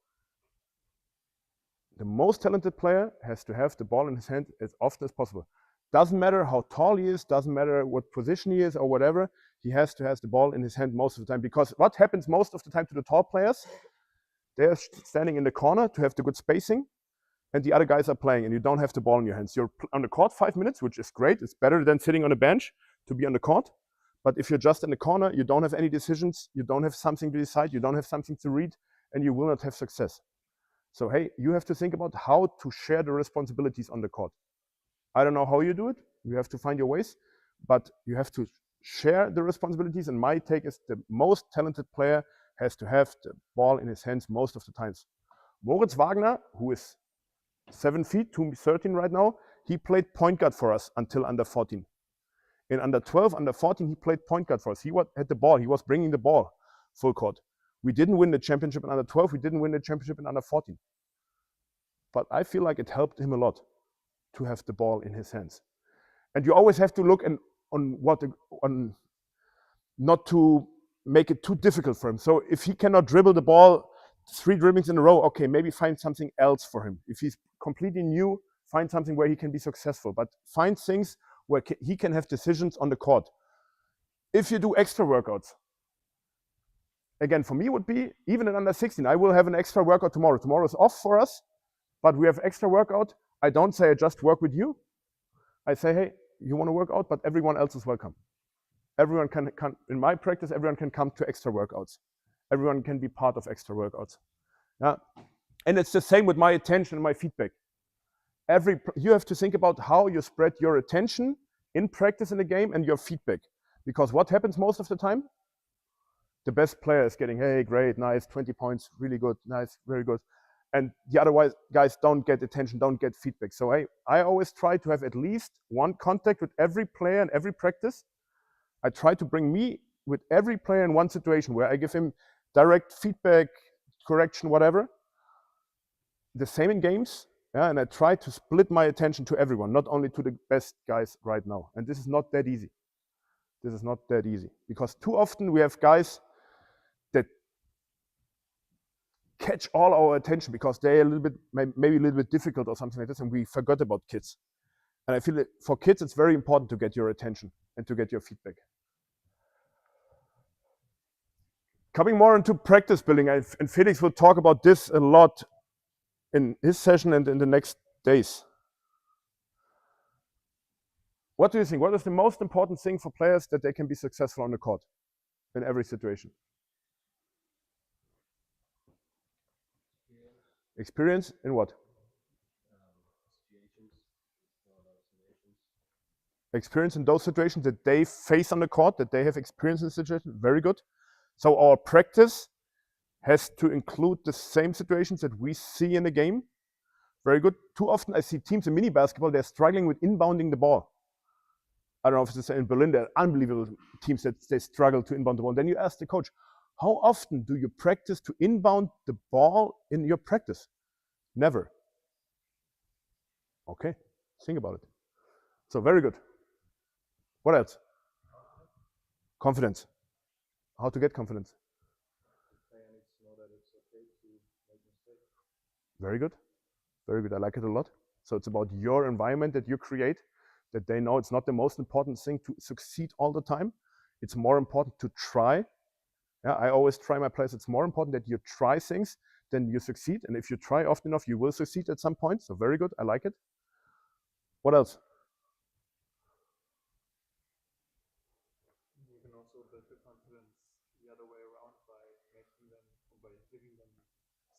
The most talented player has to have the ball in his hand as often as possible. Doesn't matter how tall he is, doesn't matter what position he is or whatever, he has to have the ball in his hand most of the time. Because what happens most of the time to the tall players, they're standing in the corner to have the good spacing, and the other guys are playing, and you don't have the ball in your hands. You're on the court 5 minutes, which is great. It's better than sitting on a bench to be on the court. But if you're just in the corner, you don't have any decisions, you don't have something to decide, you don't have something to read, and you will not have success. So hey, you have to think about how to share the responsibilities on the court. I don't know how you do it. You have to find your ways, but you have to share the responsibilities. And my take is the most talented player has to have the ball in his hands most of the times. Moritz Wagner, who is 7 feet, 213 right now, he played point guard for us until under 14. In under 12, under 14, he played point guard for us. He had the ball. He was bringing the ball full court. We didn't win the championship in under 12. We didn't win the championship in under 14. But I feel like it helped him a lot to have the ball in his hands. And you always have to look on not to make it too difficult for him. So if he cannot dribble the ball 3 dribblings in a row, okay, maybe find something else for him. If he's completely new, find something where he can be successful. But find things where he can have decisions on the court. If you do extra workouts, again, for me would be, even in under 16, I will have an extra workout tomorrow. Tomorrow is off for us, but we have extra workout. I don't say I just work with you. I say, hey, you want to work out, but everyone else is welcome. Everyone can come, in my practice, everyone can come to extra workouts. Everyone can be part of extra workouts. Yeah. And it's the same with my attention and my feedback. You have to think about how you spread your attention in practice in the game and your feedback. Because what happens most of the time? The best player is getting, hey, great, nice, 20 points, really good, nice, very good. And the other guys don't get attention, don't get feedback. So I always try to have at least one contact with every player in every practice. I try to bring me with every player in one situation where I give him direct feedback, correction, whatever. The same in games. Yeah, and I try to split my attention to everyone, not only to the best guys right now. And this is not that easy. This is not that easy. Because too often we have guys that catch all our attention because they're a little bit, maybe a little bit difficult or something like this, and we forgot about kids. And I feel that for kids, it's very important to get your attention and to get your feedback. Coming more into practice building, and Felix will talk about this a lot in his session and in the next days. What do you think? What is the most important thing for players that they can be successful on the court in every situation? Experience in what? Experience in those situations that they face on the court, that they have experience in the situation. Very good. So our practice has to include the same situations that we see in the game. Very good. Too often I see teams in mini basketball, they're struggling with inbounding the ball. I don't know if it's in Berlin, there are unbelievable teams that they struggle to inbound the ball. Then you ask the coach, how often do you practice to inbound the ball in your practice? Never. Okay, think about it. So very good. What else? Confidence. How to get confidence? Very good. Very good. I like it a lot. So it's about your environment that you create, that they know it's not the most important thing to succeed all the time. It's more important to try. Yeah, I always try my players. It's more important that you try things than you succeed. And if you try often enough, you will succeed at some point. So very good. I like it. What else? You can also build the confidence the other way around by making them, or by giving them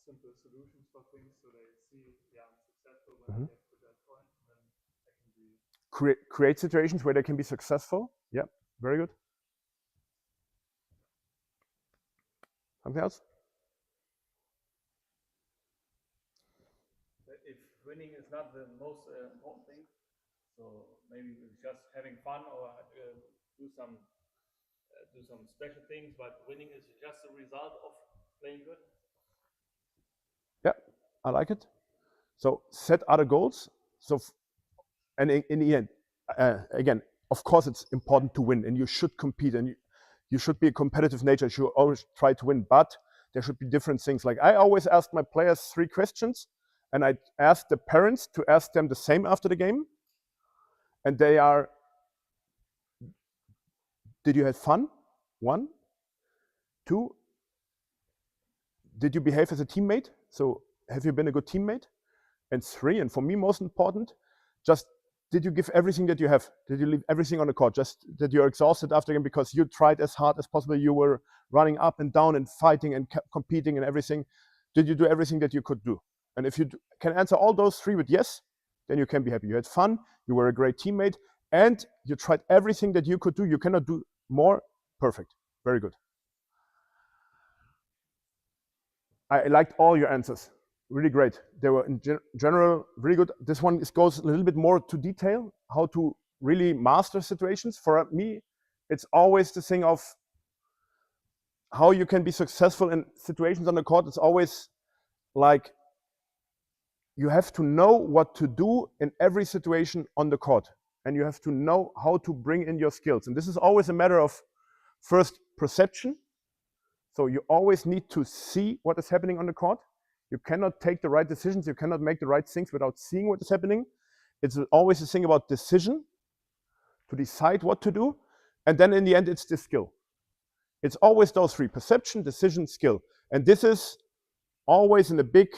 simple solutions for things, so they see, yeah, I'm successful when I get to that point, and then I can be Create situations where they can be successful. Yeah, very good. Something else? If winning is not the most important thing, so maybe just having fun or do some special things, but winning is just a result of playing good. Yeah, I like it. So set other goals. So, and in the end, again, of course, it's important to win, and you should compete, and you should be a competitive nature. You should always try to win, but there should be different things. Like I always ask my players 3 questions, and I ask the parents to ask them the same after the game. And they are: did you have fun? 1, 2, did you behave as a teammate? So have you been a good teammate? And 3, and for me most important, just did you give everything that you have? Did you leave everything on the court? Just that you're exhausted after the game because you tried as hard as possible. You were running up and down and fighting and competing and everything. Did you do everything that you could do? And if you can answer all those 3 with yes, then you can be happy. You had fun, you were a great teammate, and you tried everything that you could do. You cannot do more. Perfect. Very good. I liked all your answers. Really great. They were in general really good. This one goes a little bit more to detail, how to really master situations. For me, it's always the thing of how you can be successful in situations on the court. It's always like you have to know what to do in every situation on the court, and you have to know how to bring in your skills. And this is always a matter of first perception. So you always need to see what is happening on the court. You cannot take the right decisions. You cannot make the right things without seeing what is happening. It's always a thing about decision, to decide what to do. And then in the end, it's the skill. It's always those 3: perception, decision, skill. And this is always in a big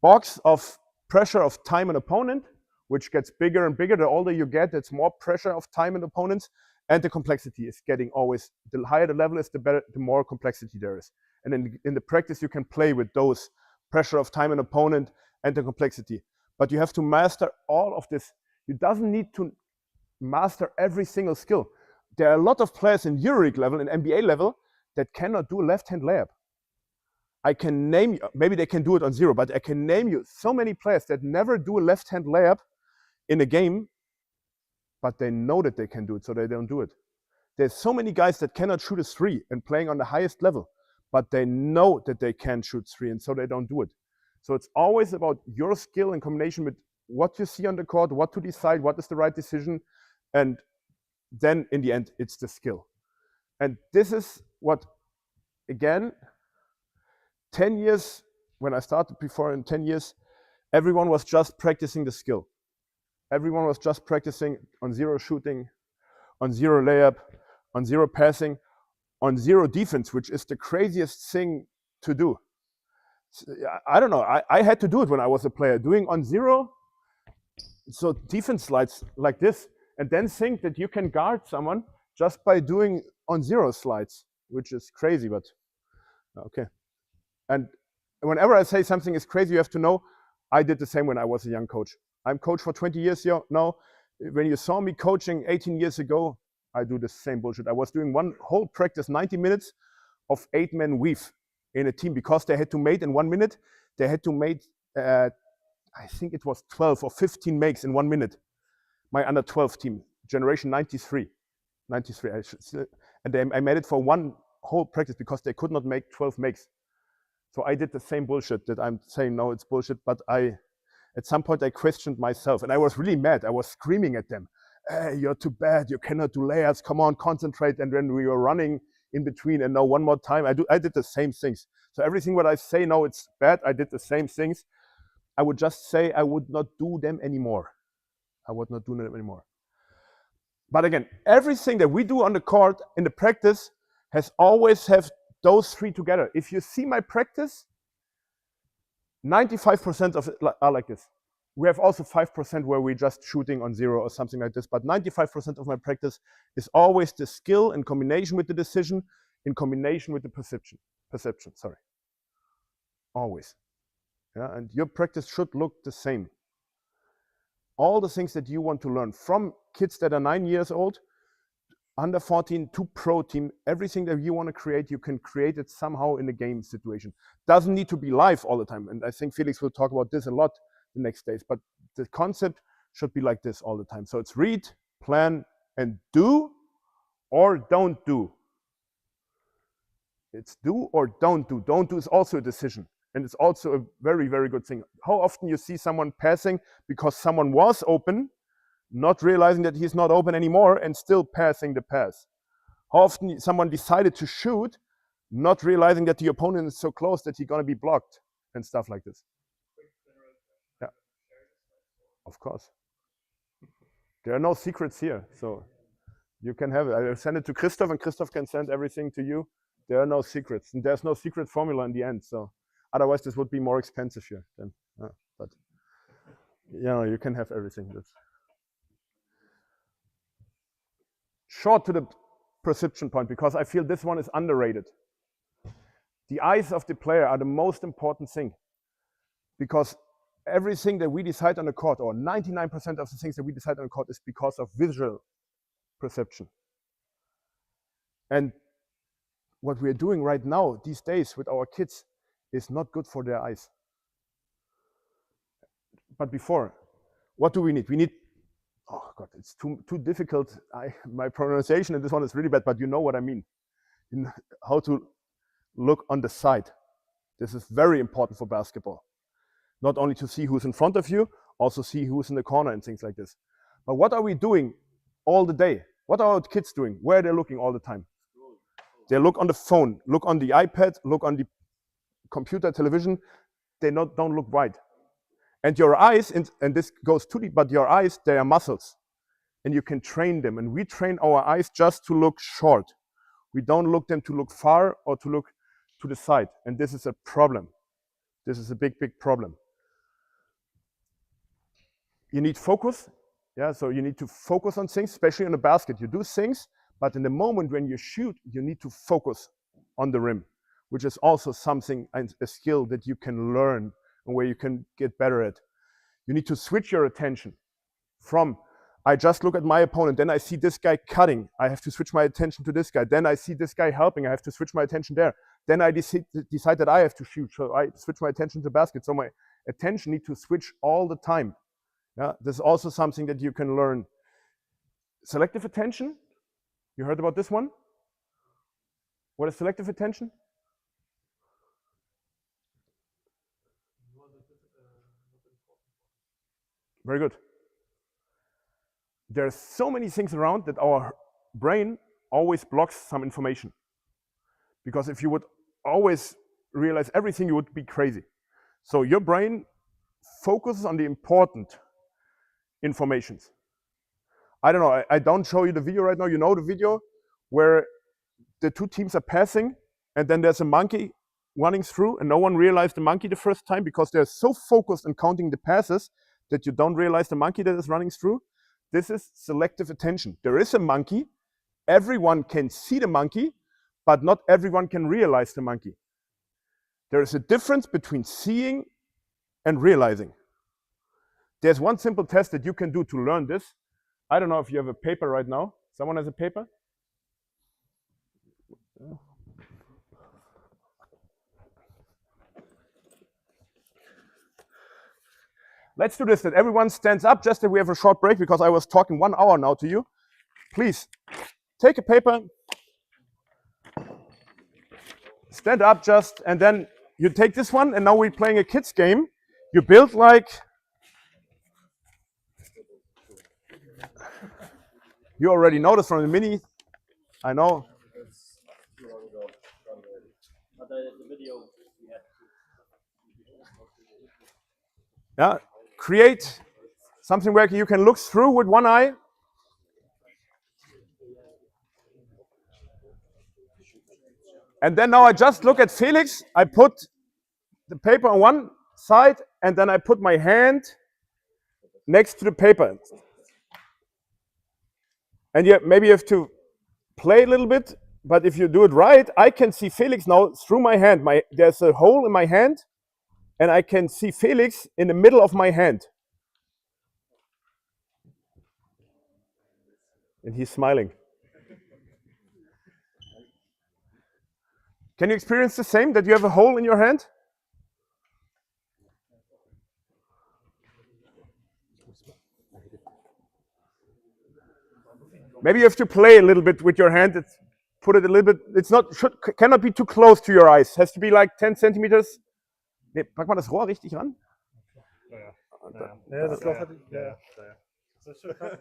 box of pressure of time and opponent, which gets bigger and bigger. The older you get, it's more pressure of time and opponents. And the complexity is getting always, the higher the level is, the better, the more complexity there is. And in the practice, you can play with those pressure of time and opponent and the complexity. But you have to master all of this. You doesn't need to master every single skill. There are a lot of players in Euroleague level and NBA level that cannot do a left-hand layup. I can name you, maybe they can do it on 0, but I can name you so many players that never do a left-hand layup in a game, but they know that they can do it, so they don't do it. There's so many guys that cannot shoot a 3 and playing on the highest level, but they know that they can shoot 3, and so they don't do it. So it's always about your skill in combination with what you see on the court, what to decide, what is the right decision, and then in the end, it's the skill. And this is what, again, 10 years, when I started before, in 10 years, everyone was just practicing the skill. Everyone was just practicing on 0 shooting, on 0 layup, on 0 passing, on 0 defense, which is the craziest thing to do. I don't know, I had to do it when I was a player, doing on 0, so defense slides like this, and then think that you can guard someone just by doing on 0 slides, which is crazy, but okay. And whenever I say something is crazy, you have to know, I did the same when I was a young coach. I'm coach for 20 years now. When you saw me coaching 18 years ago, I do the same bullshit. I was doing one whole practice, 90 minutes of 8-man weave in a team because they had to mate in 1 minute. They had to mate I think it was 12 or 15 makes in 1 minute. My under 12 team, generation 93. And I made it for one whole practice because they could not make 12 makes. So I did the same bullshit that I'm saying, no, it's bullshit. But at some point I questioned myself and I was really mad. I was screaming at them. Hey, you're too bad. You cannot do layers. Come on, concentrate. And when we were running in between and now one more time, I did the same things. So everything what I say, no, it's bad. I did the same things. I would just say I would not do them anymore. I would not do them anymore. But again, everything that we do on the court in the practice has always have those three together. If you see my practice, 95% of it are like this. We have also 5% where we're just shooting on zero or something like this, but 95% of my practice is always the skill in combination with the decision, in combination with the perception, sorry. Always. Yeah, and your practice should look the same. All the things that you want to learn from kids that are 9 years old, under 14 to pro team, everything that you want to create, you can create it somehow in a game situation. Doesn't need to be live all the time. And I think Felix will talk about this a lot the next days, but the concept should be like this all the time. So it's read, plan, and do or don't do. It's do or don't do. Don't do is also a decision. And it's also a very, very good thing. How often you see someone passing because someone was open, not realizing that he's not open anymore and still passing the pass. How often someone decided to shoot, not realizing that the opponent is so close that he's gonna be blocked and stuff like this. Yeah, of course. There are no secrets here, so you can have it. I will send it to Christoph and Christoph can send everything to you. There are no secrets and there's no secret formula in the end, so otherwise this would be more expensive here. Then, but you know, you can have everything. That's short to the perception point, because I feel this one is underrated. The eyes of the player are the most important thing, because everything that we decide on the court, or 99% of the things that we decide on the court, is because of visual perception. And what we're doing right now, these days, with our kids, is not good for their eyes. But before, what do we need? We need, oh God, it's too difficult. My pronunciation in this one is really bad, but you know what I mean. How to look on the side. This is very important for basketball. Not only to see who's in front of you, also see who's in the corner and things like this. But what are we doing all the day? What are our kids doing? Where are they looking all the time? They look on the phone, look on the iPad, look on the computer, television. They don't look right. And your eyes, and this goes too deep, but your eyes, they are muscles. And you can train them. And we train our eyes just to look short. We don't look them to look far or to look to the side. And this is a problem. This is a big, big problem. You need focus. Yeah, so you need to focus on things, especially on the basket. You do things, but in the moment when you shoot, you need to focus on the rim, which is also something, a skill that you can learn and where you can get better at. You need to switch your attention from, I just look at my opponent, then I see this guy cutting, I have to switch my attention to this guy. Then I see this guy helping, I have to switch my attention there. Then I decide that I have to shoot, so I switch my attention to the basket. So my attention needs to switch all the time. Yeah, this is also something that you can learn. Selective attention, you heard about this one? What is selective attention? Very good. There's so many things around that our brain always blocks some information. Because if you would always realize everything, you would be crazy. So your brain focuses on the important informations. I don't know, I don't show you the video right now. You know the video where the two teams are passing and then there's a monkey running through and no one realized the monkey the first time because they're so focused on counting the passes that you don't realize the monkey that is running through. This is selective attention. There is a monkey, everyone can see the monkey, but not everyone can realize the monkey. There is a difference between seeing and realizing. There's one simple test that you can do to learn this. I don't know if you have a paper right now. Someone has a paper? let's do this, that everyone stands up, just that we have a short break, because I was talking 1 hour now to you. Please, take a paper, stand up just, and then you take this one, and now we're playing a kids game. You build like, you already know this from the mini, I know. Yeah, create something where you can look through with one eye. And then now I just look at Felix. I put the paper on one side, and then I put my hand next to the paper. And yeah, maybe you have to play a little bit, but if you do it right, I can see Felix now through my hand. There's a hole in my hand, and I can see Felix in the middle of my hand. And he's smiling. Can you experience the same, that you have a hole in your hand? Maybe you have to play a little bit with your hand. Put it a little bit, cannot be too close to your eyes. Has to be like 10 centimeters. Nee, pack mal das Rohr richtig ran. Ja, das Loch hatte ich. Ja. Das ist schon krass.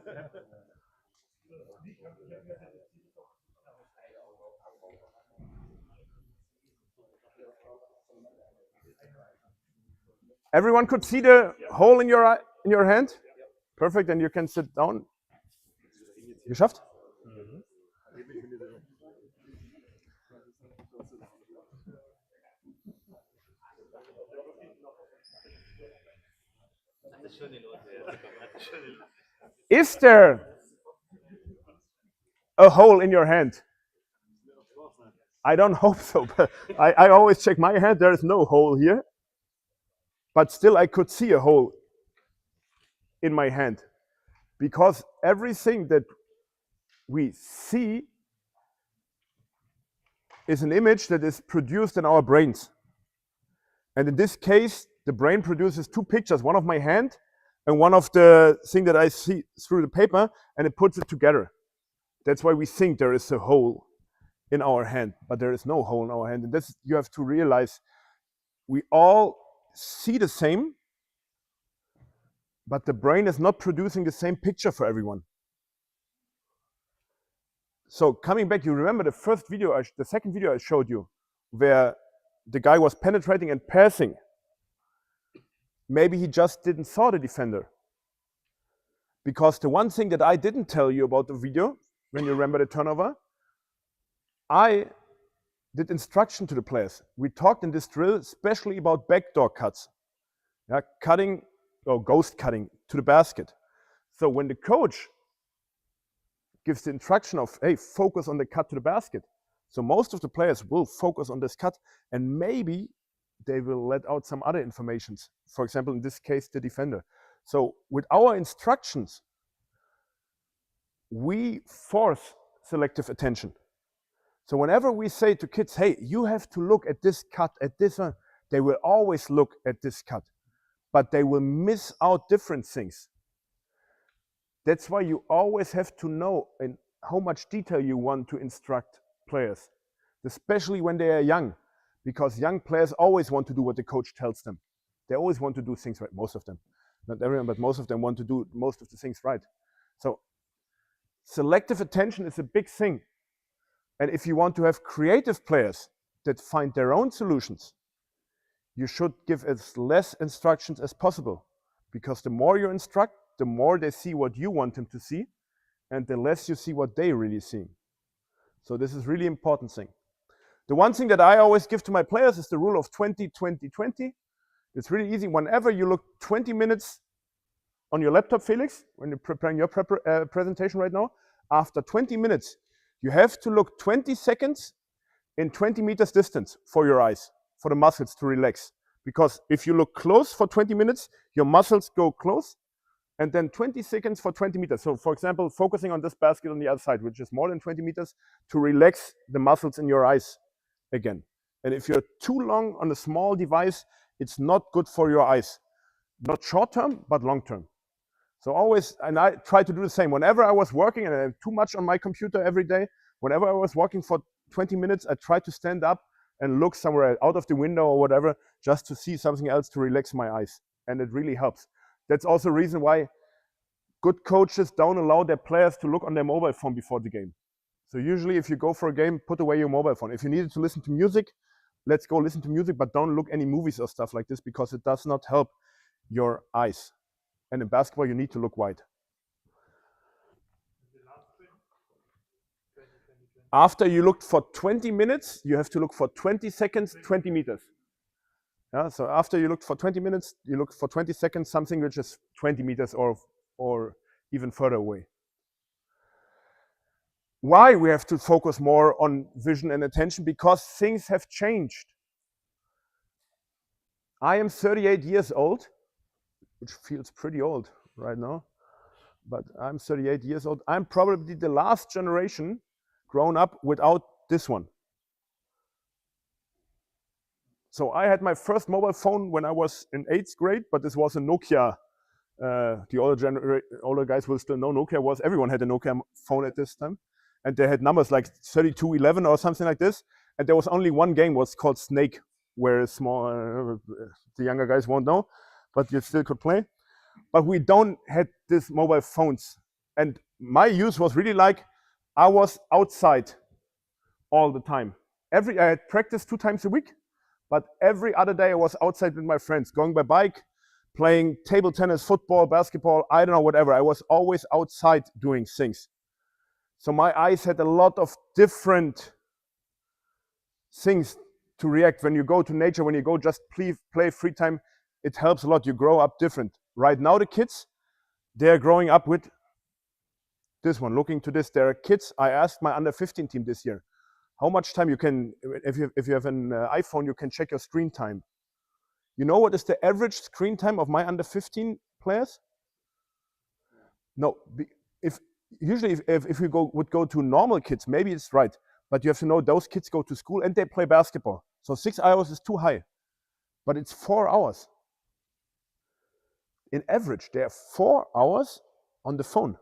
Everyone could see the hole in your hand? Perfect, and you can sit down. Geschafft? Is there a hole in your hand? I don't hope so, but I always check my hand. There is no hole here. But still, I could see a hole in my hand, because everything that we see is an image that is produced in our brains. And in this case, the brain produces two pictures, one of my hand and one of the thing that I see through the paper, and it puts it together. That's why we think there is a hole in our hand, but there is no hole in our hand. And this, you have to realize, we all see the same, but the brain is not producing the same picture for everyone. So coming back, you remember the second video I showed you, where the guy was penetrating and passing. Maybe he just didn't saw the defender. Because the one thing that I didn't tell you about the video, when you remember the turnover, I did instruction to the players. We talked in this drill especially about backdoor cuts. Yeah, cutting or ghost cutting to the basket. So when the coach gives the instruction of, hey, focus on the cut to the basket. So most of the players will focus on this cut, and maybe they will let out some other informations. For example, in this case, the defender. So with our instructions, we force selective attention. So whenever we say to kids, hey, you have to look at this cut, at this one, they will always look at this cut, but they will miss out different things. That's why you always have to know in how much detail you want to instruct players, especially when they are young, because young players always want to do what the coach tells them. They always want to do things right, most of them. Not everyone, but most of them want to do most of the things right. So selective attention is a big thing. And if you want to have creative players that find their own solutions, you should give as less instructions as possible, because the more you instruct, the more they see what you want them to see, and the less you see what they really see. So this is really important thing. The one thing that I always give to my players is the rule of 20-20-20. It's really easy. Whenever you look 20 minutes on your laptop, Felix, when you're preparing your presentation right now, after 20 minutes, you have to look 20 seconds in 20 meters distance for your eyes, for the muscles to relax. Because if you look close for 20 minutes, your muscles go close, and then 20 seconds for 20 meters. So for example, focusing on this basket on the other side, which is more than 20 meters, to relax the muscles in your eyes again. And if you're too long on a small device, it's not good for your eyes. not short term, but long term. So always, and I try to do the same. Whenever I was working and I had too much on my computer every day, whenever I was working for 20 minutes, I tried to stand up and look somewhere out of the window or whatever, just to see something else to relax my eyes. And it really helps. That's also the reason why good coaches don't allow their players to look on their mobile phone before the game. So usually if you go for a game, put away your mobile phone. If you needed to listen to music, let's go listen to music, but don't look any movies or stuff like this, because it does not help your eyes. And in basketball, you need to look wide. The last thing, 20. After you looked for 20 minutes, you have to look for 20 seconds, 20 meters. Yeah, so after you looked for 20 minutes, you look for 20 seconds, something which is 20 meters or even further away. Why we have to focus more on vision and attention? Because things have changed. I am 38 years old, which feels pretty old right now, but I'm 38 years old. I'm probably the last generation grown up without this one. So I had my first mobile phone when I was in 8th grade, but this was a Nokia. The older guys will still know Nokia everyone had a Nokia phone at this time. And they had numbers like 3211 or something like this. And there was only one game, was called Snake, where the younger guys won't know, but you still could play. But we don't had these mobile phones. And my use was really like, I was outside all the time. I had practice 2 times a week, but every other day I was outside with my friends, going by bike, playing table tennis, football, basketball, I don't know, whatever. I was always outside doing things. So my eyes had a lot of different things to react. When you go to nature, when you go just play free time, it helps a lot. You grow up different. Right now the kids, they're growing up with this one, looking to this. There are kids, I asked my under 15 team this year, how much time you can, if you have an iPhone, you can check your screen time. You know what is the average screen time of my under 15 players? No, usually if we would go to normal kids, maybe it's right, but you have to know those kids go to school and they play basketball. So 6 hours is too high, but it's 4 hours. In average, they are 4 hours on the phone.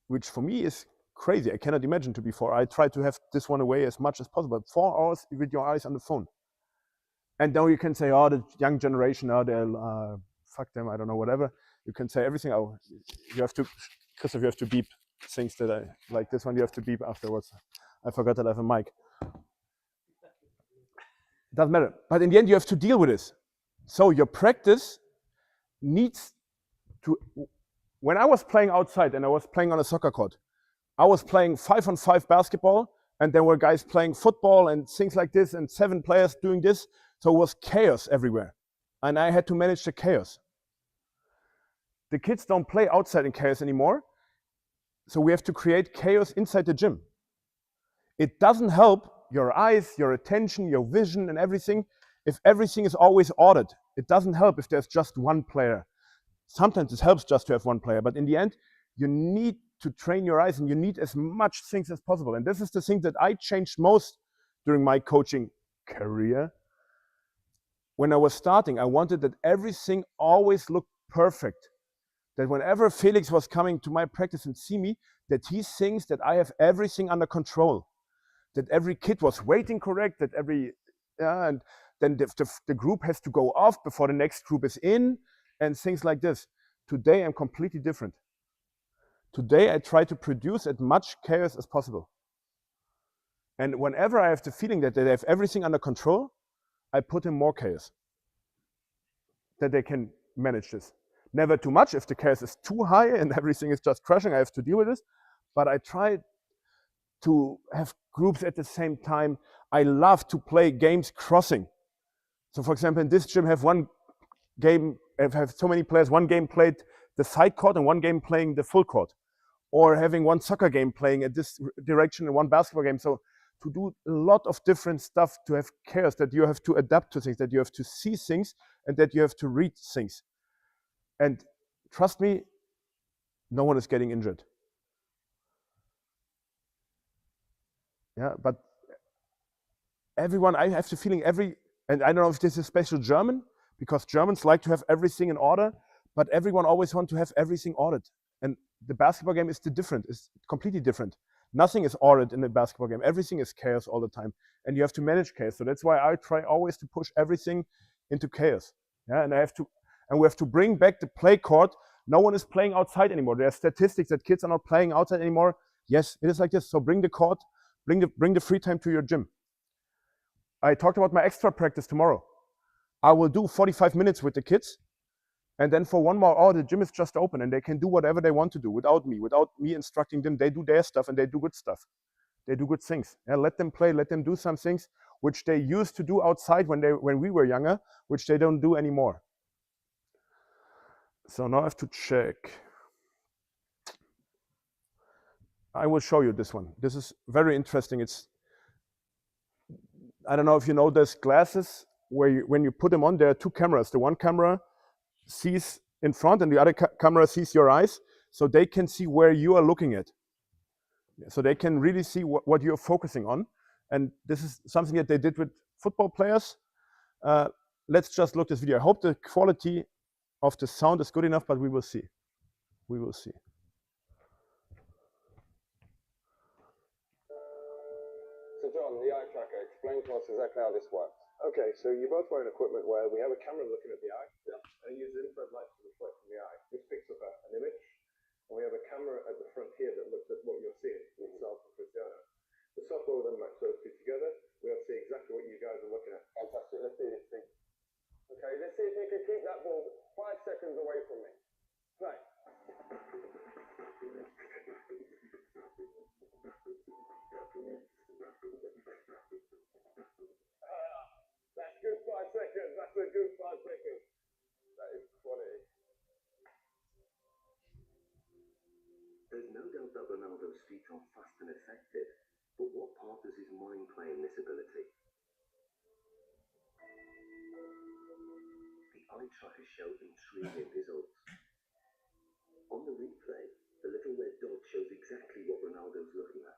Which for me is crazy. I cannot imagine to be 4. I try to have this one away as much as possible. 4 hours with your eyes on the phone. And now you can say, oh, the young generation, oh, they'll fuck them, I don't know, whatever. You can say everything. Oh, you have to, Christoph, you have to beep things that I, like this one, you have to beep afterwards. I forgot that I have a mic. Doesn't matter. But in the end, you have to deal with this. So your practice needs to, when I was playing outside and I was playing on a soccer court, I was playing 5-on-5 basketball, and there were guys playing football and things like this, and 7 players doing this. So it was chaos everywhere. And I had to manage the chaos. The kids don't play outside in chaos anymore. So we have to create chaos inside the gym. It doesn't help your eyes, your attention, your vision, and everything if everything is always ordered. It doesn't help if there's just one player. Sometimes it helps just to have one player, but in the end, you need to train your eyes and you need as much things as possible. And this is the thing that I changed most during my coaching career. When I was starting, I wanted that everything always looked perfect. That whenever Felix was coming to my practice and see me, that he thinks that I have everything under control. That every kid was waiting correct, that and then the group has to go off before the next group is in, and things like this. Today, I'm completely different. Today, I try to produce as much chaos as possible. And whenever I have the feeling that they have everything under control, I put in more chaos. That they can manage this. Never too much. If the chaos is too high and everything is just crashing, I have to deal with this. But I try to have groups at the same time. I love to play games crossing. So for example, in this gym, have one game, have so many players, one game played the side court and one game playing the full court. Or having one soccer game playing at this direction and one basketball game. So to do a lot of different stuff, to have chaos, that you have to adapt to things, that you have to see things, and that you have to read things. And trust me, no one is getting injured. Yeah, but everyone, I have the feeling and I don't know if this is special German, because Germans like to have everything in order, but everyone always wants to have everything ordered. And the basketball game is it's completely different. Nothing is ordered in the basketball game. Everything is chaos all the time. And you have to manage chaos. So that's why I try always to push everything into chaos. Yeah, and we have to bring back the play court. No one is playing outside anymore. There are statistics that kids are not playing outside anymore. Yes, it is like this. So bring the court, bring the free time to your gym. I talked about my extra practice tomorrow. I will do 45 minutes with the kids, and then for 1 more hour, the gym is just open and they can do whatever they want to do without me instructing them. They do their stuff and they do good stuff. They do good things. Yeah, let them play, let them do some things which they used to do outside when we were younger, which they don't do anymore. So now I have to check. I will show you this one. This is very interesting. I don't know if you know those glasses where when you put them on, there are 2 cameras. The one camera sees in front and the other camera sees your eyes, so they can see where you are looking at. So they can really see what you're focusing on. And this is something that they did with football players. Let's just look this video. I hope the quality of the sound is good enough, but we will see. We will see. So John, the eye tracker, explain to us exactly how this works. Okay, so you're both wearing equipment where we have a camera looking at the eye, and it uses infrared light to reflect from the eye. This picks up an image, and we have a camera at the front here that looks at what you're seeing, yourself and Cristiano. The software will then match those 2 together. We'll see exactly what you guys are looking at. Fantastic, let's do this thing. Okay, let's see if you can keep that ball 5 seconds away from me. Play. That's good 5 seconds. That's a good 5 seconds. That is quality. There's no doubt that Ronaldo's feet are fast and effective, but what part does his mind play in this ability? The eye trackers show intriguing results. On the replay, the little red dot shows exactly what Ronaldo's looking at.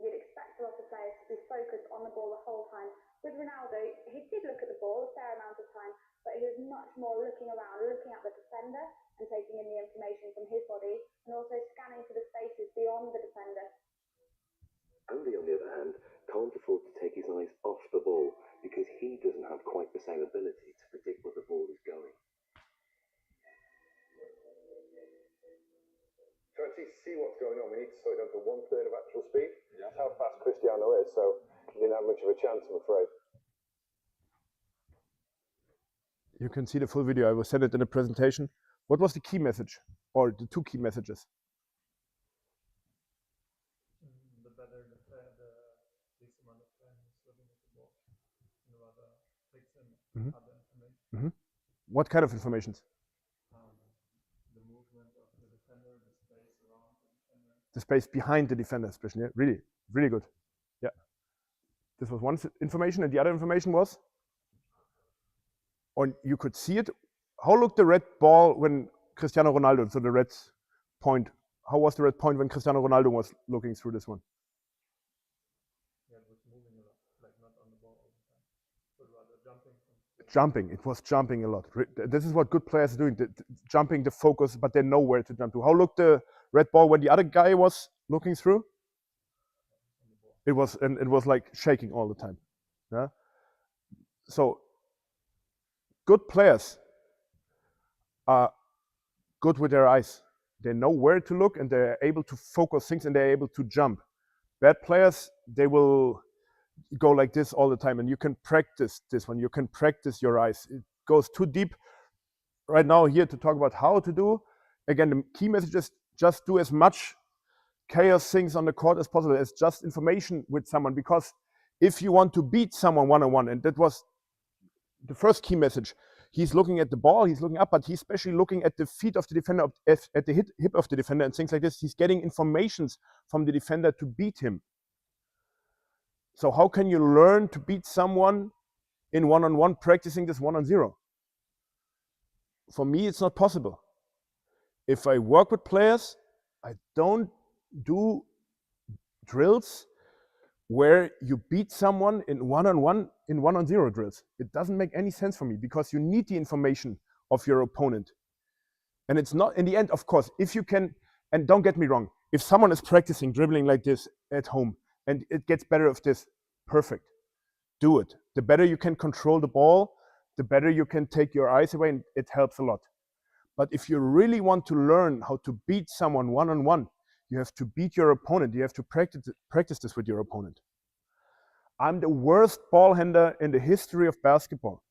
You'd expect a lot of players to be focused on the ball the whole time. With Ronaldo, he did look at the ball a fair amount of time, but he was much more looking around, looking at the defender and taking in the information from his body, and also scanning for the spaces beyond the defender. Andy, on the other hand, can't afford to take his eyes off the ball because he doesn't have quite the same ability to predict where the ball is going. To actually see what's going on, we need to slow it down to 1/3 of actual speed. Yeah. That's how fast Cristiano is, so he didn't have much of a chance, I'm afraid. You can see the full video. I will send it in a presentation. What was the key message, or the 2 key messages? The better the least amount of time is looking at the ball, and rather takes in other information. What kind of information? The movement of the defender, the space around the defender. The space behind the defender, especially. Yeah? Really, really good. Yeah. This was one information, and the other information was? Or you could see it. How looked the red ball when Cristiano Ronaldo, so the red point, how was the red point when Cristiano Ronaldo was looking through this one? Yeah, it was moving a lot, like not on the ball all the time, but rather jumping. Jumping, it was jumping a lot. This is what good players are doing, jumping the focus, but they know where to jump to. How looked the red ball when the other guy was looking through? It was like shaking all the time. Yeah. So good players are good with their eyes. They know where to look and they're able to focus things and they're able to jump. Bad players, they will go like this all the time, and you can practice this one. You can practice your eyes. It goes too deep right now here to talk about how to do. Again, the key message is just do as much chaos things on the court as possible. It's just information with someone, because if you want to beat someone one-on-one, and that was the first key message, he's looking at the ball, he's looking up, but he's especially looking at the feet of the defender, at the hip of the defender and things like this. He's getting informations from the defender to beat him. So how can you learn to beat someone in one-on-one practicing this 1-on-0? For me, it's not possible. If I work with players, I don't do drills where you beat someone in one-on-one, in 1-on-0 drills. It doesn't make any sense for me because you need the information of your opponent. And it's not, in the end, of course, if you can, and don't get me wrong, if someone is practicing dribbling like this at home and it gets better of this, perfect, do it. The better you can control the ball, the better you can take your eyes away, and it helps a lot. But if you really want to learn how to beat someone one-on-one, you have to beat your opponent. You have to practice this with your opponent. I'm the worst ball handler in the history of basketball.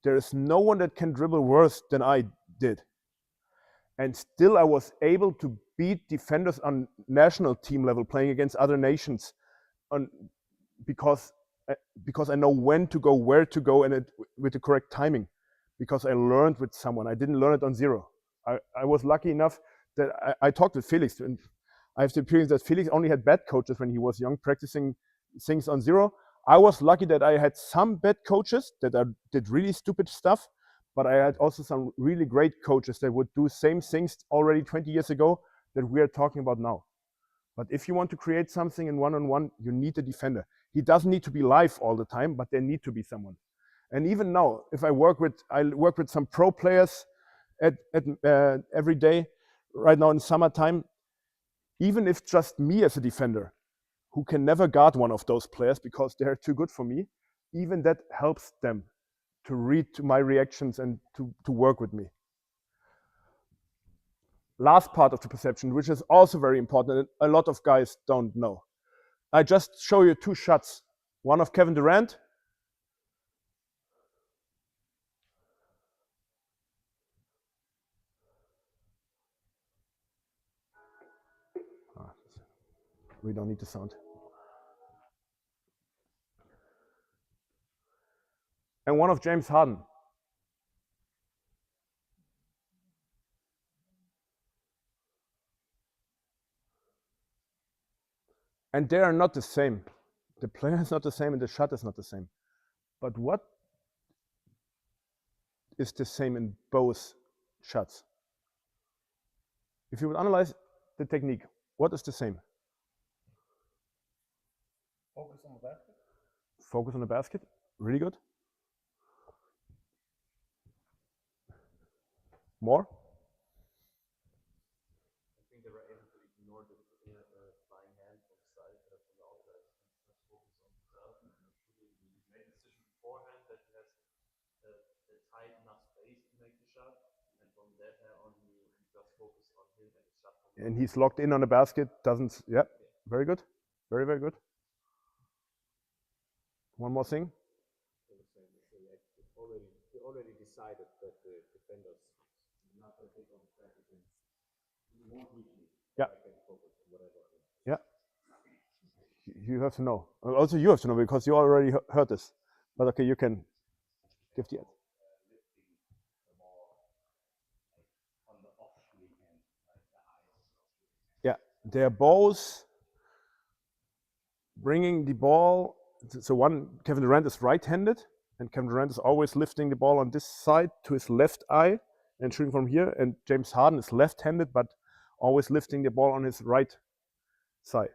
There is no one that can dribble worse than I did. And still I was able to beat defenders on national team level, playing against other nations, because I know when to go, where to go, and with the correct timing. Because I learned with someone. I didn't learn it on zero. I was lucky enough that I talked with Felix, and I have the experience that Felix only had bad coaches when he was young, practicing things on zero. I was lucky that I had some bad coaches that did really stupid stuff, but I had also some really great coaches that would do same things already 20 years ago that we are talking about now. But if you want to create something in one-on-one, you need a defender. He doesn't need to be live all the time, but there need to be someone. And even now, if I work with some pro players every day, right now in summertime, even if just me as a defender, who can never guard one of those players because they're too good for me, even that helps them to read my reactions and to work with me. Last part of the perception, which is also very important, and a lot of guys don't know. I just show you two shots. One of Kevin Durant. We don't need the sound. And one of James Harden. And they are not the same. The player is not the same and the shot is not the same. But what is the same in both shots? If you would analyze the technique, what is the same? Focus on the basket. Focus on the basket. Really good. More? I think they were able to ignore the flying hand from the side from the outside and just focus on himself and shooting. He made a decision beforehand that he has the tight enough space to make the shot, and from that on he just focused on him and his shot. And he's locked in on the basket, doesn't, yeah, very good. Very, very good. One more thing. He already decided that the defenders not going to take on the practice and he won't reach me. Yeah. I can focus on whatever. Yeah. You have to know. Also, you have to know because you already heard this. But okay, you can give the answer. Yeah, they're both bringing the ball. So one, Kevin Durant is right-handed, and Kevin Durant is always lifting the ball on this side to his left eye and shooting from here. And James Harden is left-handed, but always lifting the ball on his right side.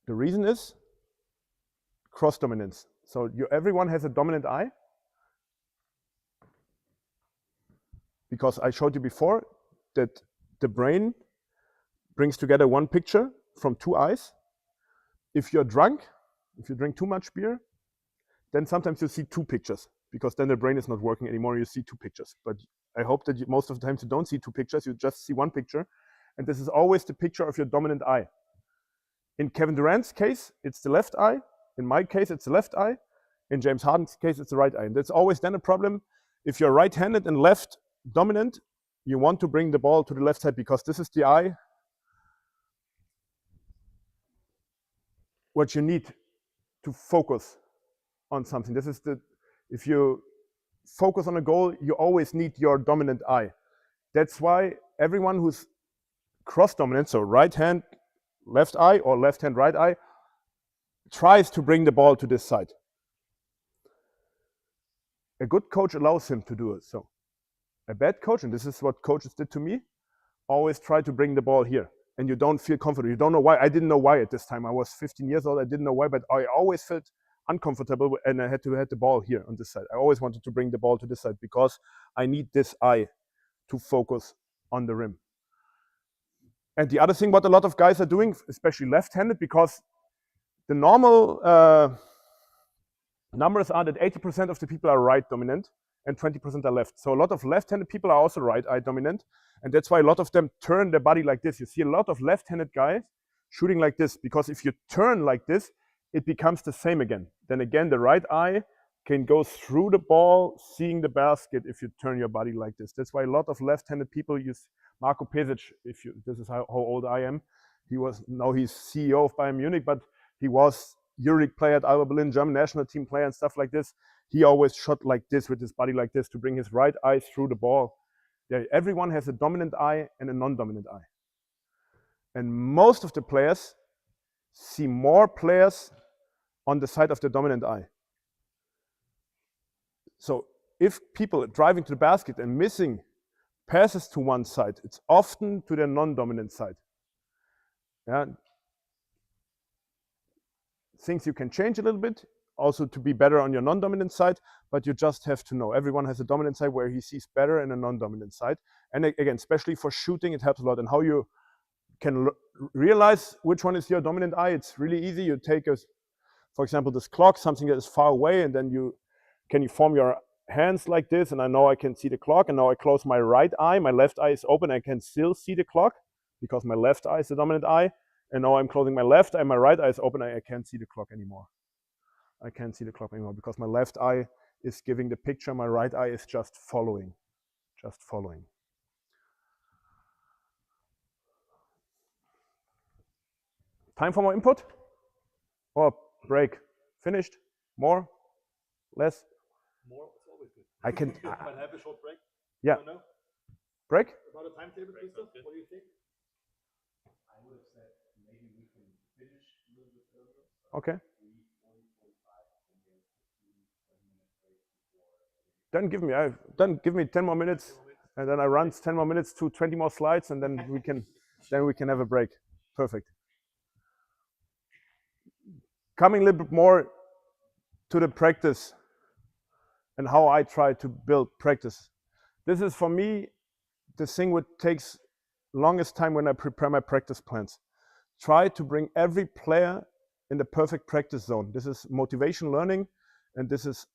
The reason is cross dominance. So everyone has a dominant eye, because I showed you before that the brain brings together one picture from two eyes. If you're drunk, if you drink too much beer, then sometimes you see two pictures, because then the brain is not working anymore, you see two pictures. But I hope that most of the times you don't see two pictures, you just see one picture. And this is always the picture of your dominant eye. In Kevin Durant's case, it's the left eye. In my case, it's the left eye. In James Harden's case, it's the right eye. And that's always then a problem. If you're right-handed and left dominant, you want to bring the ball to the left side, because this is the eye what you need to focus on something. This is if you focus on a goal, you always need your dominant eye. That's why everyone who's cross-dominant, so right hand, left eye, or left hand, right eye, tries to bring the ball to this side. A good coach allows him to do it. So a bad coach, and this is what coaches did to me, always try to bring the ball here. and you don't feel comfortable. You don't know why. I didn't know why at this time. I was 15 years old. I didn't know why, but I always felt uncomfortable, and I had to have the ball here on this side. I always wanted to bring the ball to this side because I need this eye to focus on the rim. And the other thing what a lot of guys are doing, especially left-handed, because the normal numbers are that 80% of the people are right dominant and 20% are left. So a lot of left-handed people are also right eye dominant, and that's why a lot of them turn their body like this. You see a lot of left-handed guys shooting like this, because if you turn like this, it becomes the same again. Then again, the right eye can go through the ball, seeing the basket if you turn your body like this. That's why a lot of left-handed people use Marko Pesic. This is how old I am. Now he's CEO of Bayern Munich, but he was EuroLeague player at Alba Berlin, German national team player and stuff like this. He always shot like this with his body like this to bring his right eye through the ball. Everyone has a dominant eye and a non-dominant eye. And most of the players see more players on the side of the dominant eye. So if people are driving to the basket and missing passes to one side, it's often to their non-dominant side. Yeah. Things you can change a little bit, also to be better on your non-dominant side, but you just have to know. Everyone has a dominant side where he sees better and a non-dominant side. And again, especially for shooting, it helps a lot. And how you can realize which one is your dominant eye, it's really easy. You take, for example, this clock, something that is far away, and then you form your hands like this, and I know I can see the clock, and now I close my right eye, my left eye is open, I can still see the clock, because my left eye is the dominant eye, and now I'm closing my left eye, my right eye is open, I can't see the clock anymore. I can't see the clock anymore, because my left eye is giving the picture, my right eye is just following. Time for more input? Or break? Finished? More? Less? More is always good. I can. But have a short break. Yeah. No? Break? About a timetable, Christoph? What do you think? I would have said maybe we can finish a little bit earlier. Okay. 40, 45, and Then give me 10 more minutes, and then I run 10 more minutes to 20 more slides, and then we can have a break. Perfect. Coming a little bit more to the practice and how I try to build practice. This is for me the thing which takes longest time when I prepare my practice plans. Try to bring every player in the perfect practice zone. This is motivation learning, and this is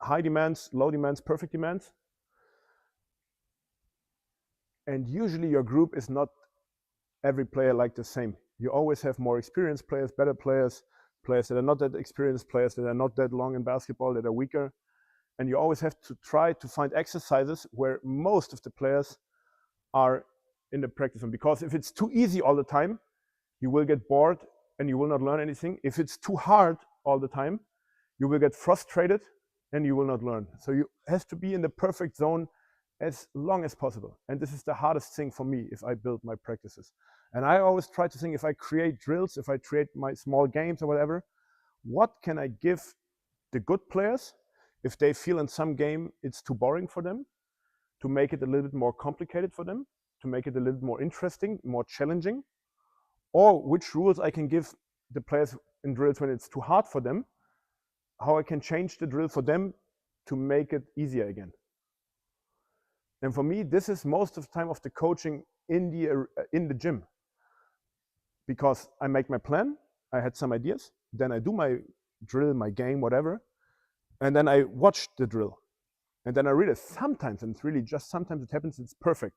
high demands, low demands, perfect demands. And usually your group is not every player like the same. You always have more experienced players, better players, players that are not that experienced, players that are not that long in basketball, that are weaker. And you always have to try to find exercises where most of the players are in the practice room. Because if it's too easy all the time, you will get bored and you will not learn anything. If it's too hard all the time, you will get frustrated and you will not learn. So you have to be in the perfect zone as long as possible. And this is the hardest thing for me if I build my practices. And I always try to think, if I create drills, if I create my small games or whatever, what can I give the good players if they feel in some game it's too boring for them, to make it a little bit more complicated for them, to make it a little bit more interesting, more challenging? Or which rules I can give the players in drills when it's too hard for them, how I can change the drill for them to make it easier again. And for me, this is most of the time of the coaching in the gym. Because I make my plan, I had some ideas, then I do my drill, my game, whatever, and then I watch the drill. And then I realize sometimes, and it's really just sometimes it happens, it's perfect.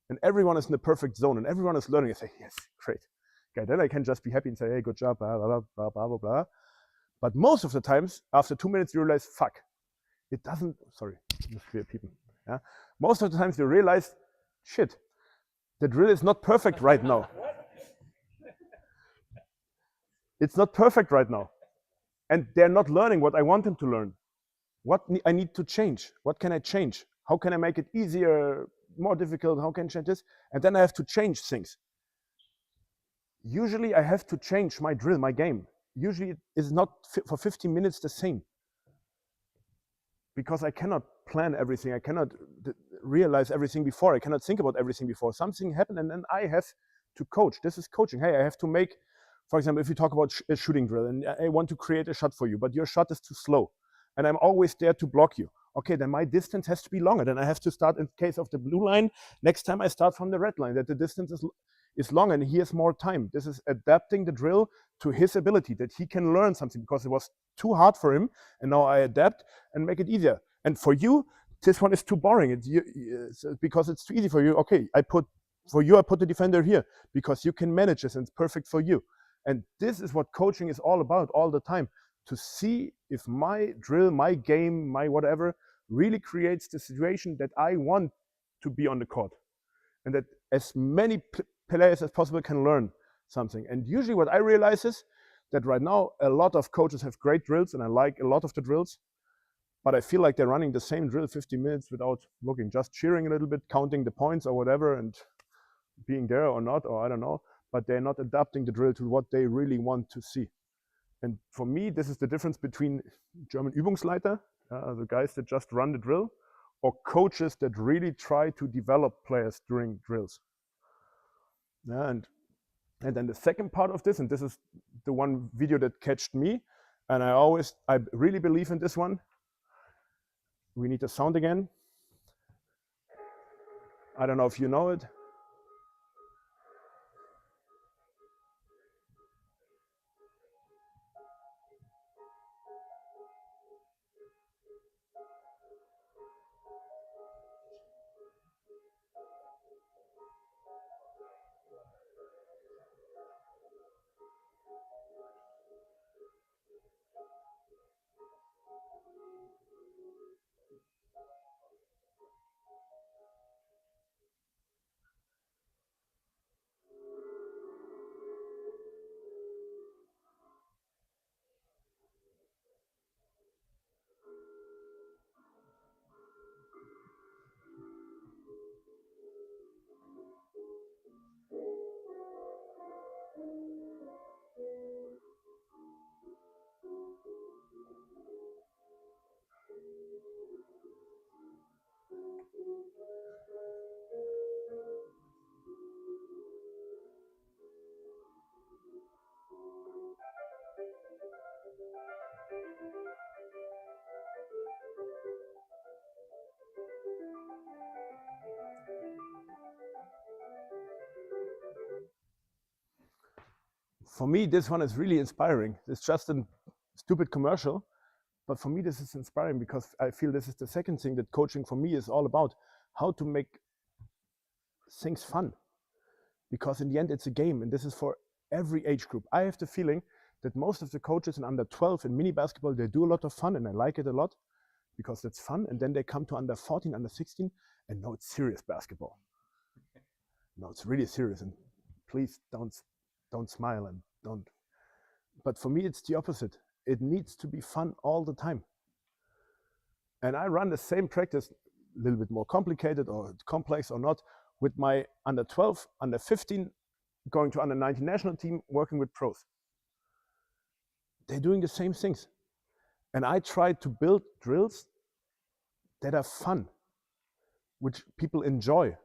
And everyone is in the perfect zone, and everyone is learning. I say, yes, great. Okay, then I can just be happy and say, hey, good job, blah, blah, blah, blah, blah, blah. But most of the times, after 2 minutes, you realize, fuck, it doesn't, sorry, just clear people. Yeah? Most of the times you realize, shit, the drill is not perfect right now. It's not perfect right now. And they're not learning what I want them to learn. What I need to change? What can I change? How can I make it easier, more difficult? How can I change this? And then I have to change things. Usually I have to change my drill, my game. Usually it is not for 15 minutes the same. Because I cannot plan everything. I cannot realize everything before. I cannot think about everything before. Something happened and then I have to coach. This is coaching. Hey, I have to make, for example, if you talk about a shooting drill and I want to create a shot for you, but your shot is too slow and I'm always there to block you. Okay, then my distance has to be longer. Then I have to start, in case of the blue line, next time I start from the red line, that the distance is longer and he has more time. This is adapting the drill to his ability, that he can learn something, because it was too hard for him, and now I adapt and make it easier. And for you, this one is too boring. It's because it's too easy for you. Okay, I put the defender here because you can manage this and it's perfect for you. And this is what coaching is all about all the time, to see if my drill, my game, my whatever really creates the situation that I want to be on the court, and that as many players as possible can learn something. And usually what I realize is that right now a lot of coaches have great drills, and I like a lot of the drills, but I feel like they're running the same drill 50 minutes without looking, just cheering a little bit, counting the points or whatever, and being there or not, or I don't know, but they're not adapting the drill to what they really want to see. And for me, this is the difference between German Übungsleiter, the guys that just run the drill, or coaches that really try to develop players during drills. And then the second part of this, and this is the one video that catched me, and I really believe in this one. We need the sound again. I don't know if you know it. For me, this one is really inspiring. It's just a stupid commercial, but for me, this is inspiring because I feel this is the second thing that coaching for me is all about, how to make things fun. Because in the end, it's a game, and this is for every age group. I have the feeling that most of the coaches in under 12 in mini basketball, they do a lot of fun, and I like it a lot because it's fun. And then they come to under 14, under 16, and no, it's serious basketball. No, it's really serious, and please don't smile and don't. But for me, it's the opposite. It needs to be fun all the time. And I run the same practice, a little bit more complicated or complex or not, with my under 12, under 15, going to under 19 national team, working with pros. They're doing the same things. And I try to build drills that are fun, which people enjoy,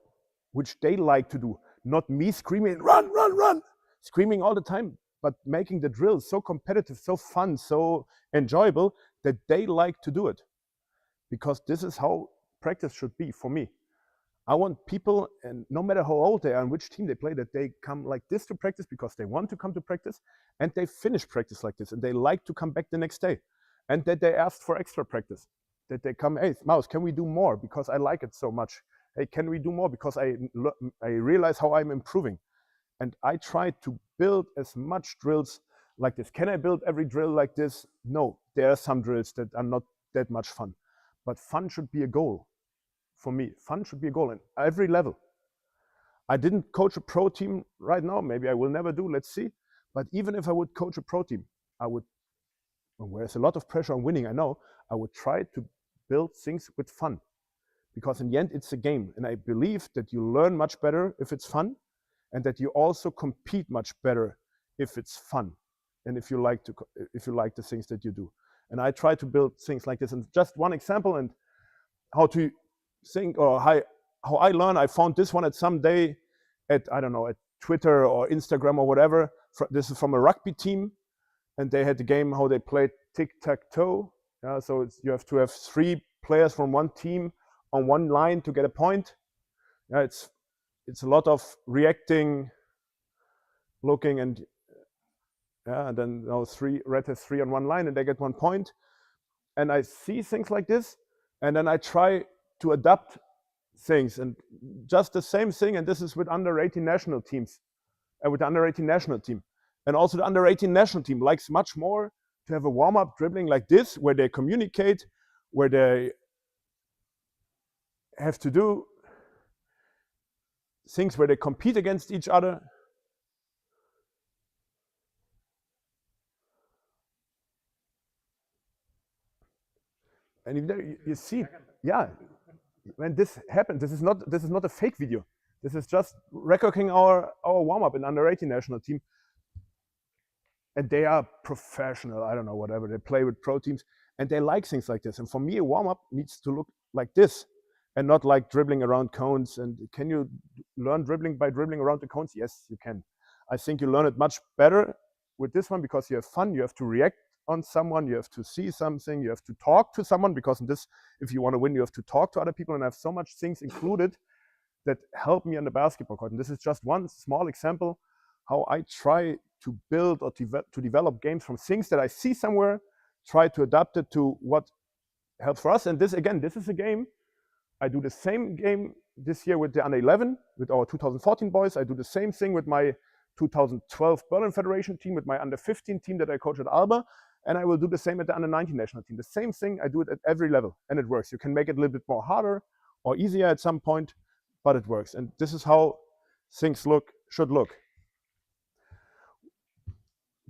which they like to do. Not me screaming, run, run, run, screaming all the time, but making the drill so competitive, so fun, so enjoyable that they like to do it. Because this is how practice should be for me. I want people, and no matter how old they are and which team they play, that they come like this to practice because they want to come to practice, and they finish practice like this, and they like to come back the next day, and that they ask for extra practice, that they come, hey, Marius, can we do more because I like it so much? Hey, can we do more because I realize how I'm improving? And I try to build as much drills like this. Can I build every drill like this? No, there are some drills that are not that much fun, but fun should be a goal. For me, fun should be a goal in every level. I didn't coach a pro team right now. Maybe I will never do, let's see. But even if I would coach a pro team, I would, where there's a lot of pressure on winning, I know, I would try to build things with fun. Because in the end, it's a game. And I believe that you learn much better if it's fun, and that you also compete much better if it's fun, and if you like the things that you do. And I try to build things like this. And just one example, and how to think, or how I learn, I found this one at some day at, I don't know, at Twitter or Instagram or whatever. This is from a rugby team, and they had the game how they played tic-tac-toe. Yeah, so you have to have 3 players from one team on one line to get a point. Yeah, it's a lot of reacting, looking, and then red has 3 on one line and they get 1 point. And I see things like this, and then I try to adapt things, and just the same thing. And this is with under 18 national teams, with the under 18 national team, and also the under 18 national team likes much more to have a warm-up dribbling like this, where they communicate, where they have to do things where they compete against each other. And you see, yeah, when this happened, this is not a fake video. This is just recording our warm-up in under 18 national team. And they are professional, I don't know, whatever. They play with pro teams, and they like things like this. And for me, a warm-up needs to look like this, and not like dribbling around cones. And can you learn dribbling by dribbling around the cones? Yes, you can. I think you learn it much better with this one, because you have fun. You have to react on someone. You have to see something. You have to talk to someone, because in this, if you want to win, you have to talk to other people. And I have so much things included that help me on the basketball court. And this is just one small example how I try to build or to develop games from things that I see somewhere, try to adapt it to what helps for us. And this, again, this is a game. I do the same game this year with the under 11, with our 2014 boys. I do the same thing with my 2012 Berlin Federation team, with my under 15 team that I coach at Alba. And I will do the same at the under 19 national team. The same thing, I do it at every level, and it works. You can make it a little bit more harder or easier at some point, but it works. And this is how things should look.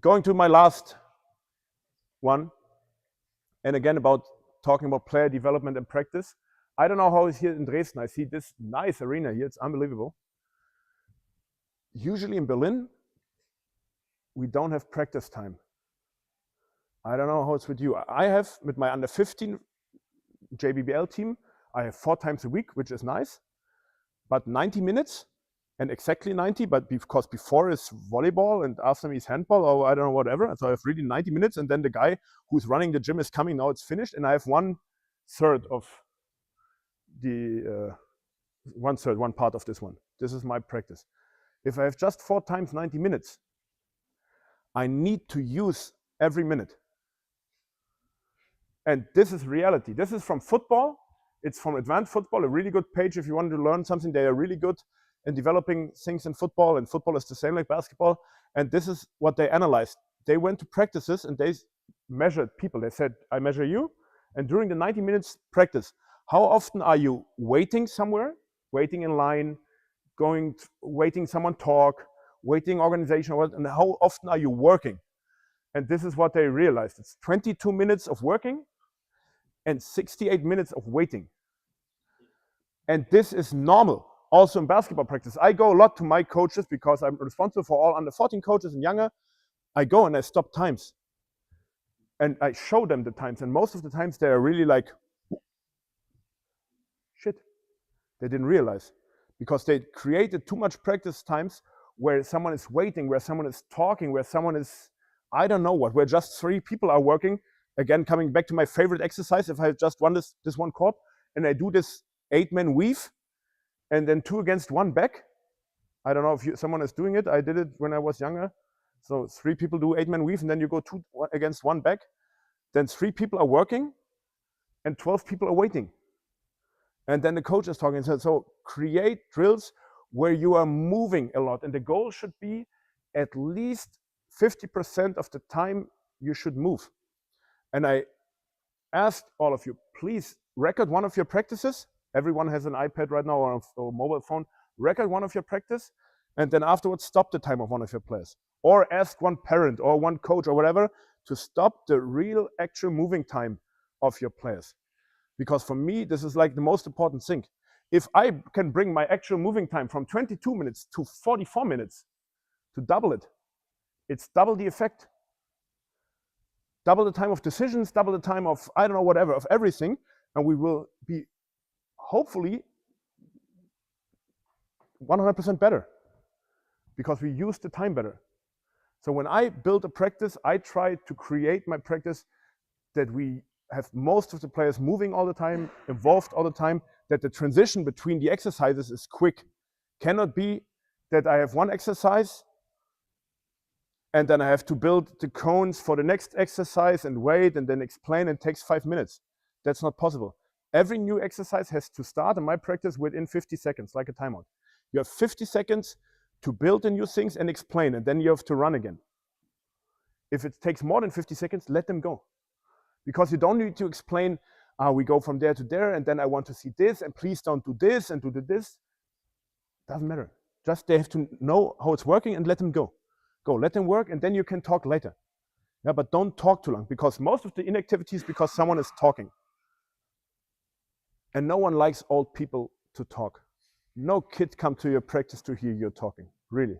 Going to my last one, and again talking about player development and practice. I don't know how it's here in Dresden. I see this nice arena here. It's unbelievable. Usually in Berlin, we don't have practice time. I don't know how it's with you. I have, with my under 15 JBBL team, I have 4 times a week, which is nice, but 90 minutes, and exactly 90, but because before is volleyball and after me is handball, or I don't know, whatever. So I have really 90 minutes, and then the guy who's running the gym is coming, now it's finished, and I have 1/3 of the, 1/3, one part of this one. This is my practice. If I have just 4 times 90 minutes, I need to use every minute. And this is reality. This is from football. It's from Advanced Football, a really good page if you want to learn something. They are really good in developing things in football, and football is the same like basketball. And this is what they analyzed. They went to practices and they measured people. They said, I measure you, and during the 90 minutes practice, how often are you waiting somewhere, waiting in line, waiting someone talk, waiting organization, and how often are you working? And this is what they realized. It's 22 minutes of working and 68 minutes of waiting. And this is normal. Also in basketball practice, I go a lot to my coaches because I'm responsible for all under 14 coaches and younger. I go and I stop times. And I show them the times. And most of the times they are really like, shit. They didn't realize. Because they created too much practice times where someone is waiting, where someone is talking, where someone is, I don't know what, where just 3 people are working. Again, coming back to my favorite exercise, if I just run this one court and I do this 8-man weave, and then 2 against 1 back. I don't know if someone is doing it. I did it when I was younger. So 3 people do 8-man weave, and then you go 2 against 1 back. Then 3 people are working, and 12 people are waiting. And then the coach is talking and said, so create drills where you are moving a lot. And the goal should be at least 50% of the time you should move. And I asked all of you, please record one of your practices. Everyone has an iPad right now or a mobile phone. Record one of your practice, and then afterwards stop the time of one of your players. Or ask one parent or one coach or whatever to stop the real actual moving time of your players. Because for me, this is like the most important thing. If I can bring my actual moving time from 22 minutes to 44 minutes, to double it, it's double the effect. Double the time of decisions, double the time of, I don't know, whatever, of everything, and we will be hopefully 100% better. because we use the time better. So when I build a practice, I try to create my practice that we have most of the players moving all the time, involved all the time, that the transition between the exercises is quick. Cannot be that I have one exercise and then I have to build the cones for the next exercise and wait and then explain, and it takes 5 minutes. That's not possible. Every new exercise has to start in my practice within 50 seconds, like a timeout. You have 50 seconds to build the new things and explain, and then you have to run again. If it takes more than 50 seconds, let them go. Because you don't need to explain, we go from there to there, and then I want to see this, and please don't do this, and do this. Doesn't matter. Just they have to know how it's working and let them go. Go, let them work, and then you can talk later. Yeah, but don't talk too long, because most of the inactivity is because someone is talking. And no one likes old people to talk. No kid come to your practice to hear you talking, really.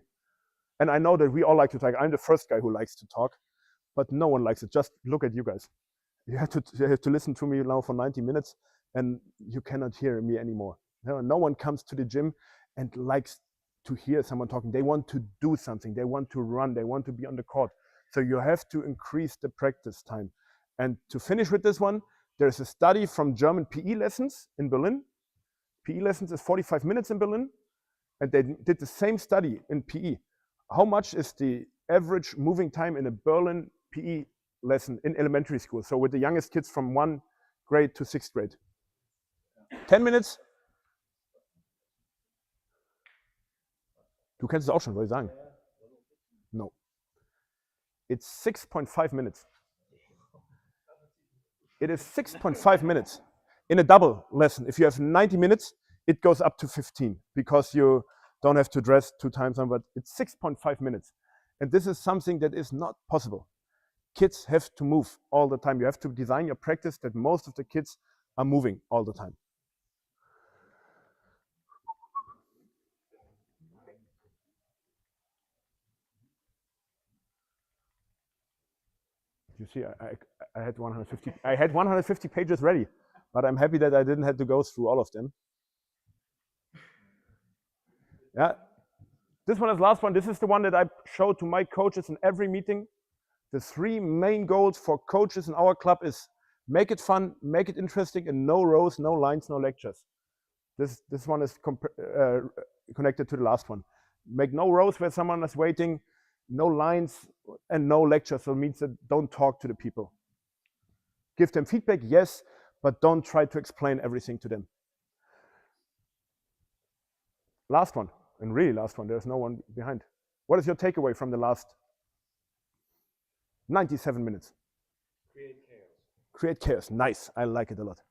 And I know that we all like to talk. I'm the first guy who likes to talk, but no one likes it. Just look at you guys. You have to listen to me now for 90 minutes, and you cannot hear me anymore. No one comes to the gym and likes to hear someone talking. They want to do something. They want to run. They want to be on the court. So you have to increase the practice time. And to finish with this one, there's a study from German PE lessons in Berlin. PE lessons is 45 minutes in Berlin. And they did the same study in PE. How much is the average moving time in a Berlin PE lesson in elementary school? So with the youngest kids from 1 grade to 6th grade. 10 minutes. Du kennst es auch schon, soll ich sagen? No. It's 6.5 minutes. It is 6.5 minutes in a double lesson. If you have 90 minutes, it goes up to 15 because you don't have to dress 2 times on, but it's 6.5 minutes. And this is something that is not possible. Kids have to move all the time. You have to design your practice that most of the kids are moving all the time. You see, I had 150. I had 150 pages ready, but I'm happy that I didn't have to go through all of them. Yeah, this one is the last one. This is the one that I show to my coaches in every meeting. The 3 main goals for coaches in our club is make it fun, make it interesting, and no rows, no lines, no lectures. This one is connected to the last one. Make no rows where someone is waiting, no lines, and no lectures. So it means that don't talk to the people. Give them feedback, yes, but don't try to explain everything to them. Last one, and really last one, there's no one behind. What is your takeaway from the last 97 minutes? Create chaos. Create chaos, nice, I like it a lot.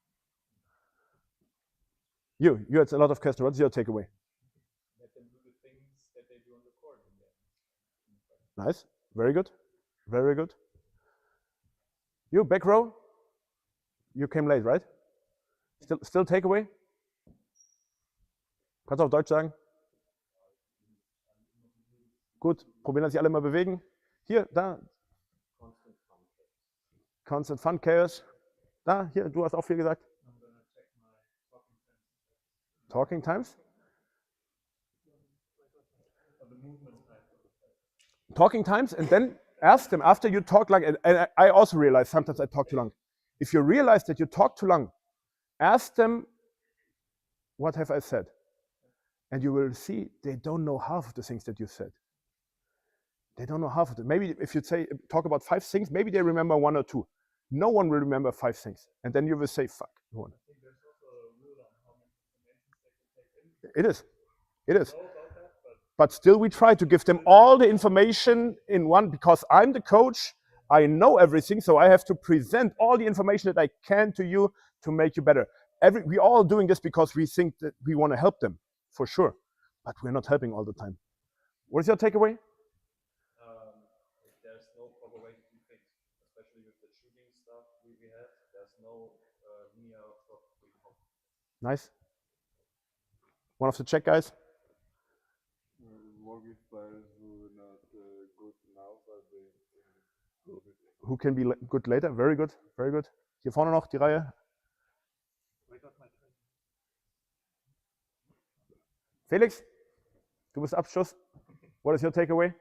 You had a lot of questions, what's your takeaway? Let them do the things that they do on the court. Nice, very good, very good. You, back row? You came late, right? Still takeaway? Kannst du auf Deutsch sagen? Gut, probieren dass sich alle mal bewegen. Hier, da. Constant Fun Chaos. Da, hier, du hast auch viel gesagt. Talking times? Talking times, and then ask them after you talk like, and I also realize sometimes I talk too long. If you realize that you talk too long, ask them, what have I said? And you will see they don't know half of the things that you said. They don't know half of it. Maybe if you talk about 5 things, maybe they remember 1 or 2. No one will remember 5 things. And then you will say, fuck. No one. It is. It is. But still we try to give them all the information in one, because I'm the coach, I know everything, so I have to present all the information that I can to you to make you better. We're all doing this because we think that we want to help them, for sure. But we're not helping all the time. What is your takeaway? There's no proper way to do things, especially with the shooting stuff we had. There's no linear approach. Nice. One of the Czech guys. Work with players who are not good now, but Who can be good later? Very good, very good. Hier vorne noch die Reihe. Felix, du bist Abschluss. What is your takeaway?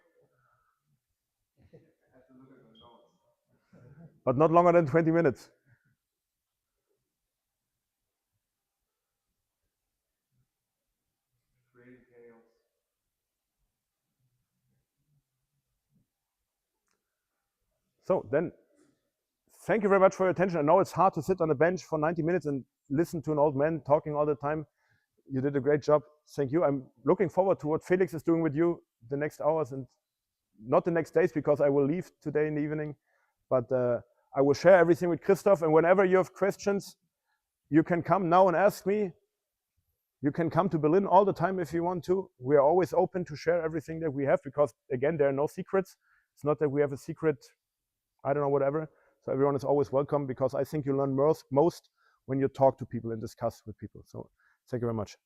But not longer than 20 minutes. So then, thank you very much for your attention. I know it's hard to sit on a bench for 90 minutes and listen to an old man talking all the time. You did a great job. Thank you. I'm looking forward to what Felix is doing with you the next hours, and not the next days, because I will leave today in the evening. But I will share everything with Christoph, and whenever you have questions, you can come now and ask me. You can come to Berlin all the time if you want to. We are always open to share everything that we have, because again, there are no secrets. It's not that we have a secret, I don't know, whatever. So everyone is always welcome, because I think you learn most when you talk to people and discuss with people. So thank you very much.